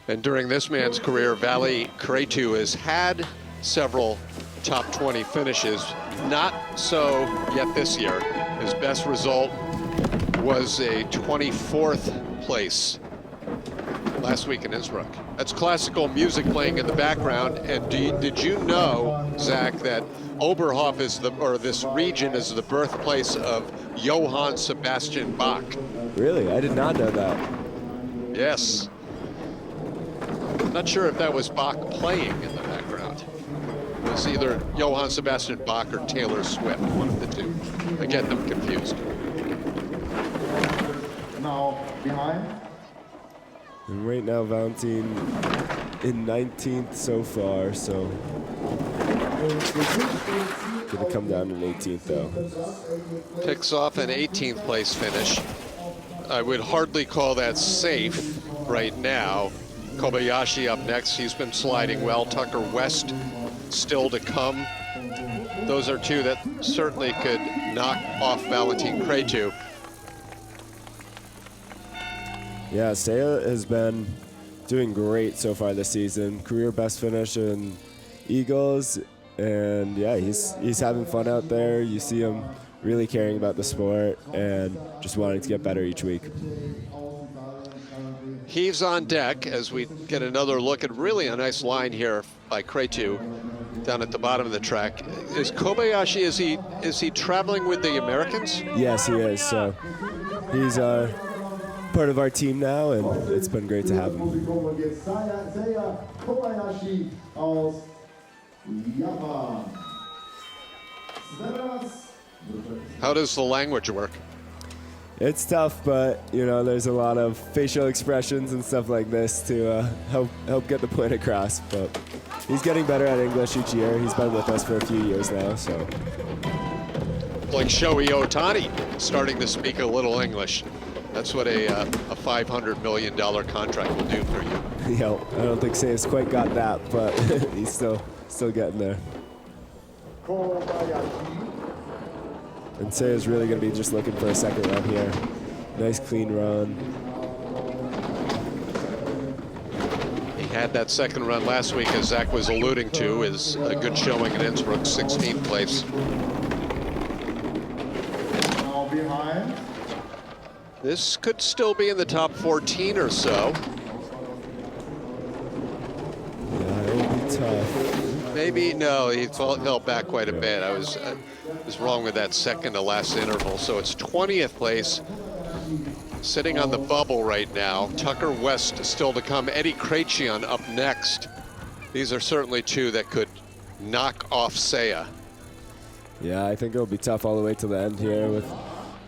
And during this man's career, Vali Cretu has had several top 20 finishes. Not so yet this year. His best result was a 24th place last week in Innsbruck. That's classical music playing in the background. And did you know, Zach, that Oberhof is this region is the birthplace of Johann Sebastian Bach? Really? I did not know that. Yes. I'm not sure if that was Bach playing in the background. It was either Johann Sebastian Bach or Taylor Swift, one of the two. I get them confused. now behind. And right now, Valentine in 19th so far, so gonna come down in 18th though. Picks off an 18th place finish. I would hardly call that safe right now. Kobayashi up next. He's been sliding well. Tucker West still to come. Those are two that certainly could knock off Valentin Cretu. Yeah, Saya has been doing great so far this season. Career best finish in Eagles, and yeah, he's having fun out there. You see him really caring about the sport and just wanting to get better each week. He's on deck as we get another look at really a nice line here by Cretu down at the bottom of the track. Is Kobayashi, is he traveling with the Americans? Yes, he is. So he's part of our team now, and it's been great to have him. How does the language work? It's tough, but you know, there's a lot of facial expressions and stuff like this to help get the point across. But he's getting better at English each year. He's been with us for a few years now, so. Like Shohei Ohtani, starting to speak a little English. That's what a $500 million contract will do for you. Yeah, I don't think Say's quite got that, but he's still getting there. And Say's really going to be just looking for a second run here. Nice clean run. He had that second run last week, as Zach was alluding to, is a good showing in Innsbruck, 16th place. Now behind. This could still be in the top 14 or so. Yeah, it'll be tough. Maybe, no, he fell back quite a bit. I was wrong with that second to last interval. So it's 20th place, sitting on the bubble right now. Tucker West still to come. Eddie Krejcian up next. These are certainly two that could knock off Saya. Yeah, I think it'll be tough all the way to the end here. With,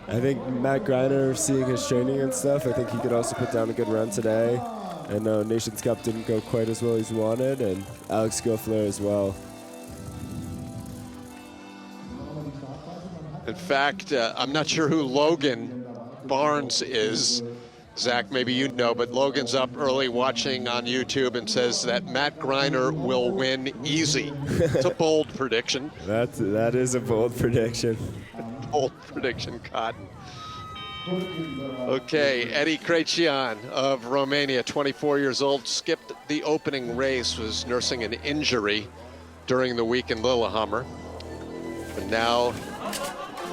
I think Matt Greiner, seeing his training and stuff, I think he could also put down a good run today. I know Nations Cup didn't go quite as well as wanted, and Alex Goffler as well. In fact, I'm not sure who Logan Barnes is. Zach, maybe you know, but Logan's up early watching on YouTube and says that Matt Greiner will win easy. It's a bold prediction. That is a bold prediction. Bold prediction, Cotton. Okay, Eddie Krejcian of Romania, 24 years old, skipped the opening race, was nursing an injury during the week in Lillehammer. But now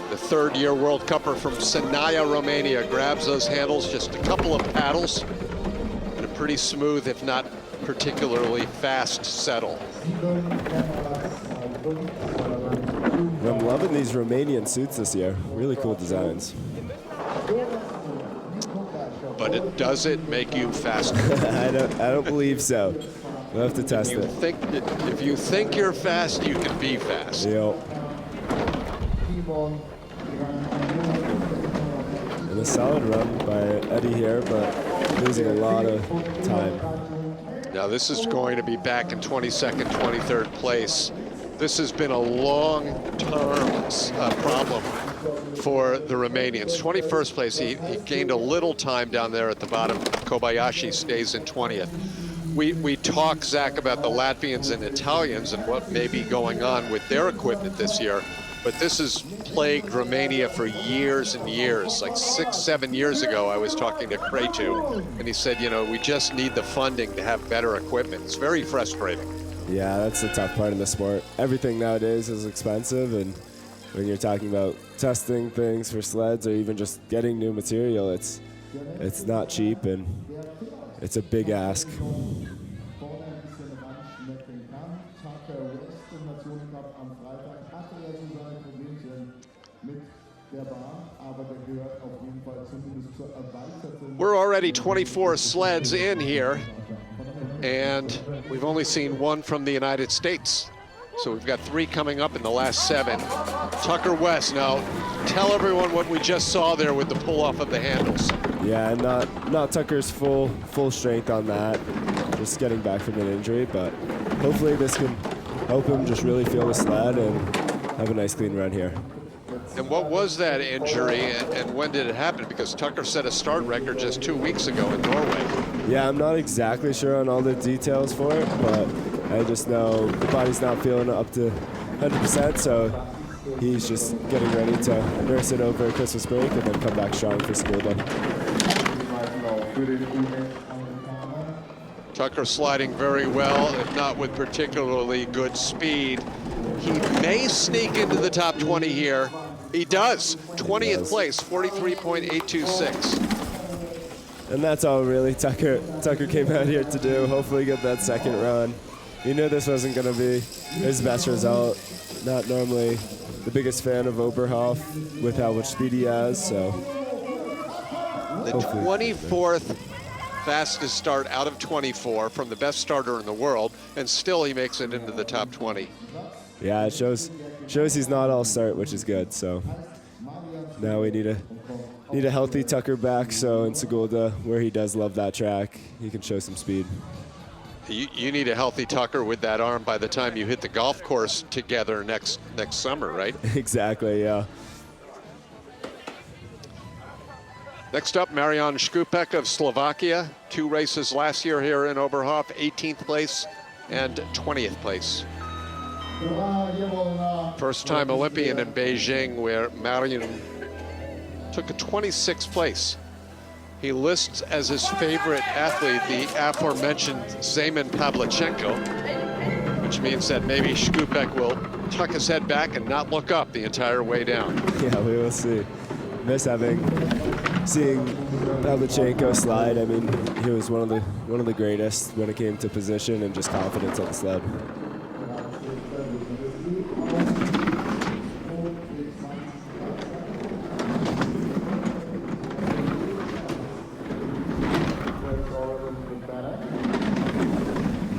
the third-year World Cupper from Sinaia, Romania, grabs those handles, just a couple of paddles, and a pretty smooth, if not particularly fast settle. I'm loving these Romanian suits this year. Really cool designs. But does it make you faster? I don't believe so. We'll have to test it. If you think you're fast, you can be fast. Yep. And a solid run by Eddie here, but losing a lot of time. Now this is going to be back in 22nd, 23rd place. This has been a long-term problem for the Romanians. 21st place, he gained a little time down there at the bottom. Kobayashi stays in 20th. We talk, Zach, about the Latvians and Italians and what may be going on with their equipment this year, but this has plagued Romania for years and years. Like 6-7 years ago, I was talking to Cretu, and he said, you know, we just need the funding to have better equipment. It's very frustrating. Yeah, that's the tough part of the sport. Everything nowadays is expensive, and when you're talking about testing things for sleds or even just getting new material, it's not cheap, and it's a big ask. We're already 24 sleds in here, and we've only seen one from the United States. So we've got 3 coming up in the last 7. Tucker West now Tell everyone what we just saw there with the pull off of the handles. Yeah, and not Tucker's full strength on that. Just getting back from an injury, but hopefully this can help him just really feel the sled and have a nice clean run here. And what was that injury, and when did it happen? Because Tucker set a start record just 2 weeks ago in Norway. Yeah, I'm not exactly sure on all the details for it, but I just know the body's not feeling up to 100%, so he's just getting ready to nurse it over Christmas break and then come back strong for school then. Tucker sliding very well, if not with particularly good speed. He may sneak into the top 20 here. He does. 20th place, 43.826. And that's all really Tucker came out here to do. Hopefully get that second run. He knew this wasn't going to be his best result. Not normally the biggest fan of Oberhoff with how much speed he has, so. The 24th fastest start out of 24 from the best starter in the world, and still he makes it into the top 20. Yeah, it shows he's not all start, which is good. So now we need a healthy Tucker back. So in Sigulda, where he does love that track, he can show some speed. You need a healthy Tucker with that arm by the time you hit the golf course together next summer, right? Exactly, yeah. Next up, Marian Škupek of Slovakia. 2 races last year here in Oberhof, 18th place and 20th place. First-time Olympian in Beijing, where Marian took a 26th place. He lists as his favorite athlete the aforementioned Zeman Pavlichenko, which means that maybe Škupek will tuck his head back and not look up the entire way down. Yeah, we will see. Miss seeing Pavlichenko slide. I mean, he was one of the greatest when it came to position and just confidence on the sled.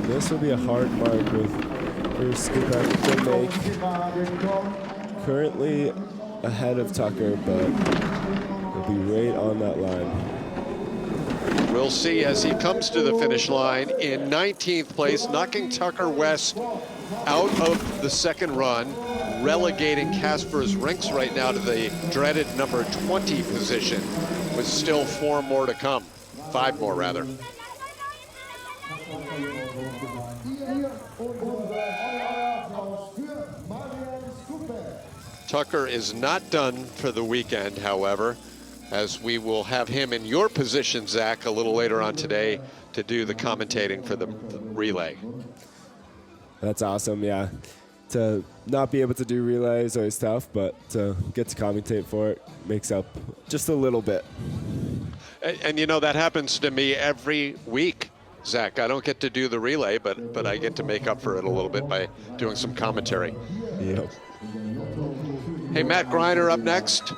This will be a hard mark for Škupek to make. Currently ahead of Tucker, but he'll be right on that line. We'll see as he comes to the finish line in 19th place, knocking Tucker West out of the second run, relegating Kasper's Rinks right now to the dreaded number 20 position, with still 4 more to come. 5 more, rather. Tucker is not done for the weekend, however, as we will have him in your position, Zach, a little later on today to do the commentating for the relay. That's awesome, yeah. To not be able to do relay is always tough, but to get to commentate for it makes up just a little bit. And you know, that happens to me every week, Zach. I don't get to do the relay, but I get to make up for it a little bit by doing some commentary. Yep. Hey, Matt Greiner up next.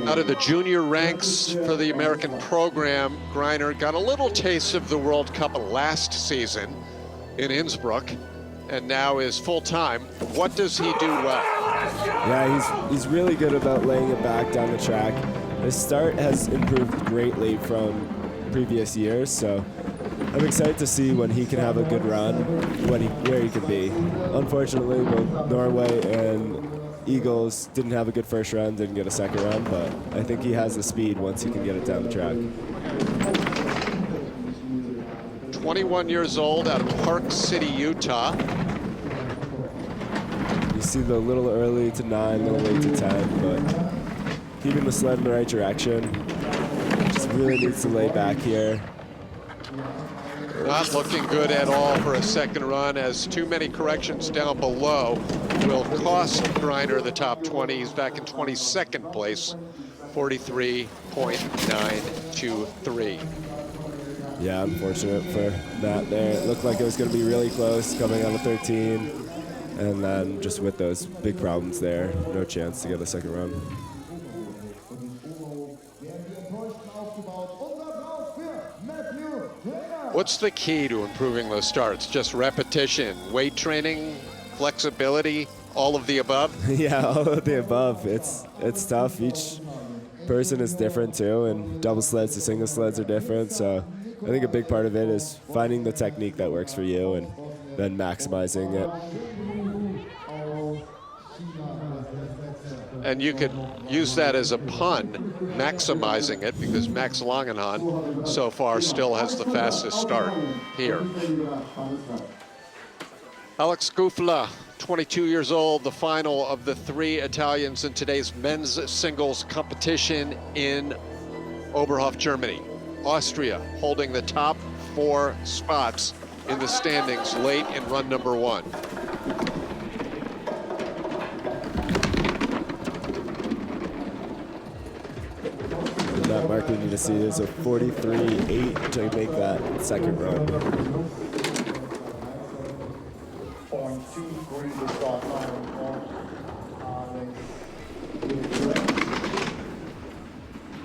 Out of the junior ranks for the American program, Greiner got a little taste of the World Cup last season in Innsbruck, and now is full-time. What does he do well? Yeah, he's really good about laying it back down the track. His start has improved greatly from previous years, so I'm excited to see when he can have a good run, where he can be. Unfortunately, both Norway and Eagles didn't have a good first run, didn't get a second run, but I think he has the speed once he can get it down the track. 21 years old, out of Park City, Utah. You see the little early to 9, a little late to 10, but keeping the sled in the right direction. Just really needs to lay back here. Not looking good at all for a second run, as too many corrections down below will cost Greiner the top 20. He's back in 22nd place, 43.923. Yeah, unfortunate for that there. It looked like it was going to be really close coming out of 13. And then just with those big problems there, no chance to get a second run. What's the key to improving those starts? Just repetition, weight training, flexibility? all of the above? Yeah, all of the above. It's tough. Each person is different too, and double sleds to single sleds are different. So I think a big part of it is finding the technique that works for you and then maximizing it. And you could use that as a pun, maximizing it, because Max Langenhahn so far still has the fastest start here. Alex Gufla, 22 years old, the final of the 3 Italians in today's men's singles competition in Oberhof, Germany. Austria holding the top 4 spots in the standings late in run number 1. That mark we need to see is a 43.8 to make that second run.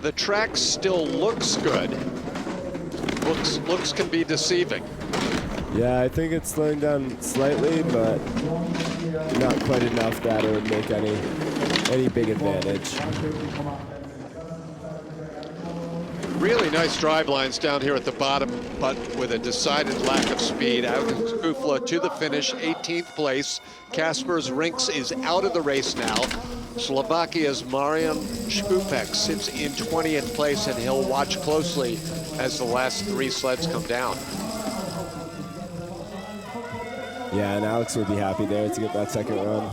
The track still looks good. Looks can be deceiving. Yeah, I think it's slowing down slightly, but not quite enough that it would make any big advantage. Really nice drive lines down here at the bottom, but with a decided lack of speed. Alex Gufla to the finish, 18th place. Kaspers Rinks is out of the race now. Slovakia's Marian Skupek sits in 20th place, and he'll watch closely as the last 3 sleds come down. Yeah, and Alex would be happy there to get that second run.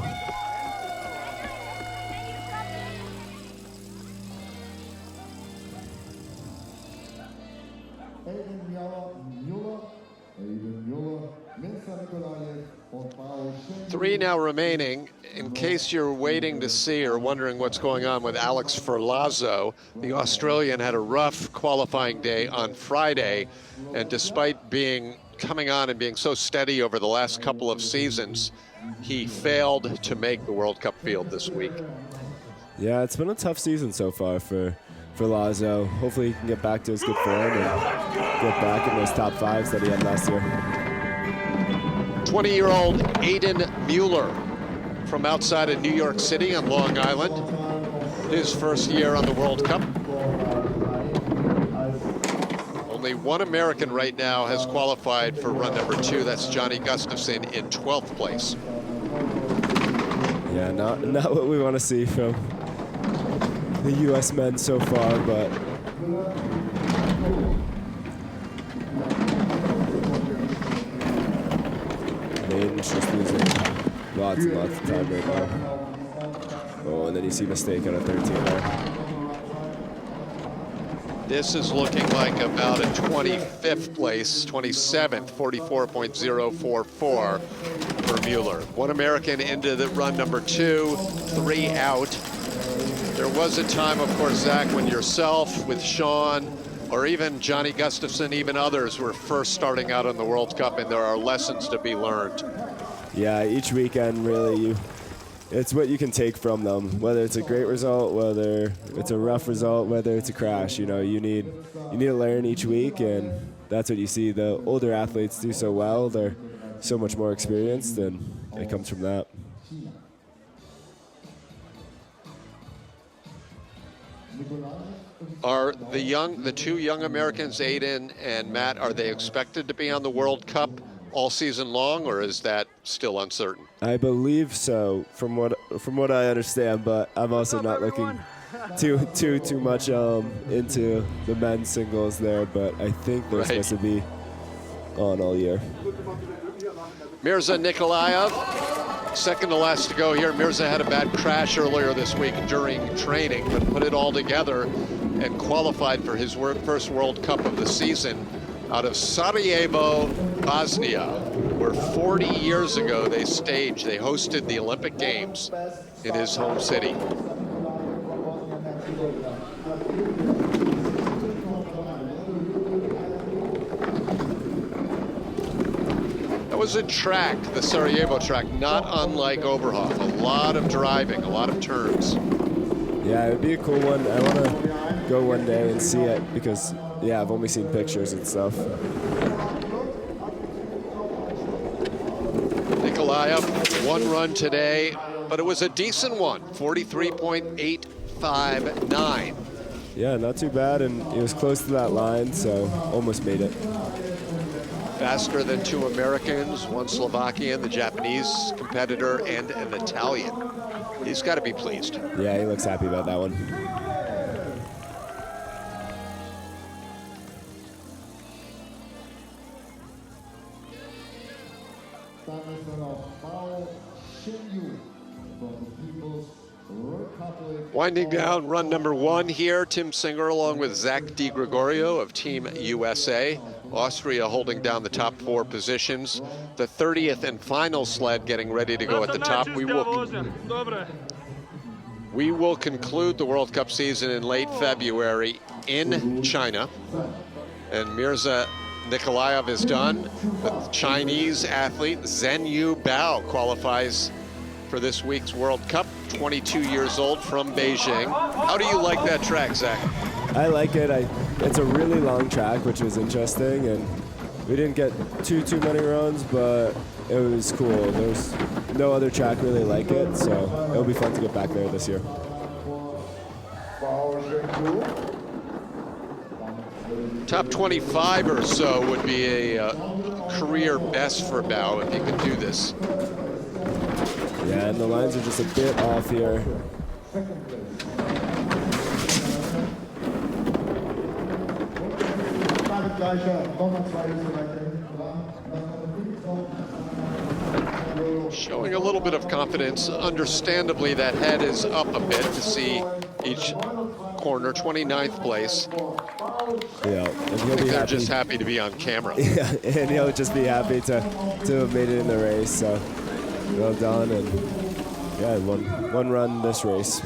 Three now remaining. In case you're waiting to see or wondering what's going on with Alex Ferlazzo, the Australian had a rough qualifying day on Friday, and despite coming on and being so steady over the last couple of seasons, he failed to make the World Cup field this week. Yeah, it's been a tough season so far for Ferlazzo. Hopefully he can get back to his good form and get back in those top 5s that he had last year. 20-year-old Aiden Mueller from outside of New York City on Long Island. His first year on the World Cup. Only one American right now has qualified for run number 2. That's Johnny Gustafson in 12th place. Yeah, not what we want to see from the U.S. men so far, but Aiden's just losing lots and lots of time right now. Oh, and then you see mistake on a 13 there. This is looking like about a 25th place, 27th, 44.044 for Mueller. One American into the run number 2, 3 out. There was a time, of course, Zach, when yourself, with Sean, or even Johnny Gustafson, even others were first starting out on the World Cup, and there are lessons to be learned. Yeah, each weekend, really, it's what you can take from them, whether it's a great result, whether it's a rough result, whether it's a crash. You know, you need to learn each week, and that's what you see. The older athletes do so well. They're so much more experienced, and it comes from that. Are the 2 young Americans, Aiden and Matt, are they expected to be on the World Cup all season long, or is that still uncertain? I believe so, from what I understand, but I'm also not looking too much into the men's singles there, but I think they're supposed to be on all year. Mirza Nikolaev, second to last to go here. Mirza had a bad crash earlier this week during training, but put it all together and qualified for his first World Cup of the season out of Sarajevo, Bosnia, where 40 years ago they hosted the Olympic Games in his home city. That was a track, the Sarajevo track, not unlike Oberhof. A lot of driving, a lot of turns. Yeah, it would be a cool one. I want to go one day and see it because, yeah, I've only seen pictures and stuff. Nikolaev, one run today, but it was a decent one, 43.859. Yeah, not too bad, and he was close to that line, so almost made it. Faster than two Americans, one Slovakian, the Japanese competitor, and an Italian. He's got to be pleased. Yeah, he looks happy about that one. Winding down run number one here, Tim Singer along with Zach DiGregorio of Team USA. Austria holding down the top four positions. The 30th and final sled getting ready to go at the top. We will conclude the World Cup season in late February in China. And Mirza Nikolaev is done. The Chinese athlete Zhenyu Bao qualifies for this week's World Cup, 22 years old, from Beijing. How do you like that track, Zach? I like it. It's a really long track, which was interesting, and we didn't get too many runs, but it was cool. There's no other track really like it, so it'll be fun to get back there this year. Top 25 or so would be a career best for Bao if he could do this. Yeah, and the lines are just a bit off here. Showing a little bit of confidence. Understandably, that head is up a bit to see each corner. 29th place. Yeah, and he'll be happy. Just happy to be on camera. Yeah, and he'll just be happy to have made it in the race. So well done, and yeah, one run this race.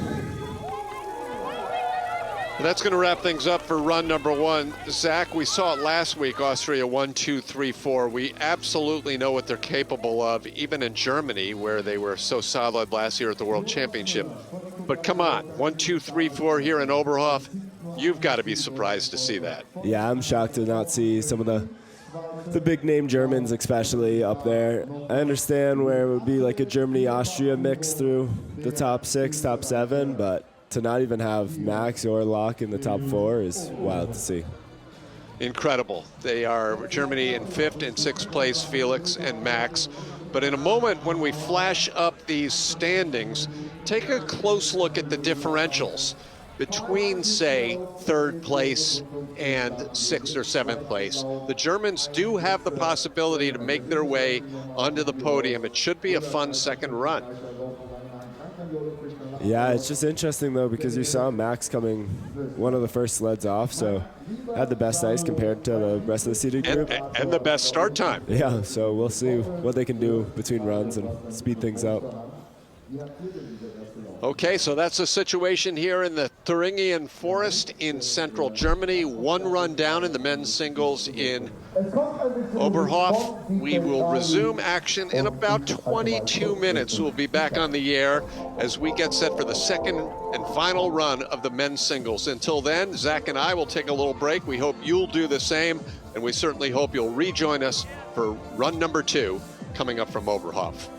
That's going to wrap things up for run number one. Zach, we saw it last week, Austria 1, 2, 3, 4. We absolutely know what they're capable of, even in Germany, where they were so solid last year at the World Championship. But come on, 1, 2, 3, 4 here in Oberhof. You've got to be surprised to see that. Yeah, I'm shocked to not see some of the big name Germans especially up there. I understand where it would be like a Germany-Austria mix through the top 6, top 7, but to not even have Max or Locke in the top 4 is wild to see. Incredible. They are Germany in 5th and 6th place, Felix and Max. But in a moment when we flash up these standings, take a close look at the differentials between, say, 3rd place and 6th or 7th place. The Germans do have the possibility to make their way onto the podium. It should be a fun second run. Yeah, it's just interesting, though, because you saw Max coming one of the first sleds off, so had the best ice compared to the rest of the seated group. And the best start time. Yeah, so we'll see what they can do between runs and speed things up. Okay, so that's the situation here in the Thuringian Forest in central Germany. One run down in the men's singles in Oberhof. We will resume action in about 22 minutes. We'll be back on the air as we get set for the second and final run of the men's singles. Until then, Zach and I will take a little break. We hope you'll do the same, and we certainly hope you'll rejoin us for run number 2 coming up from Oberhof.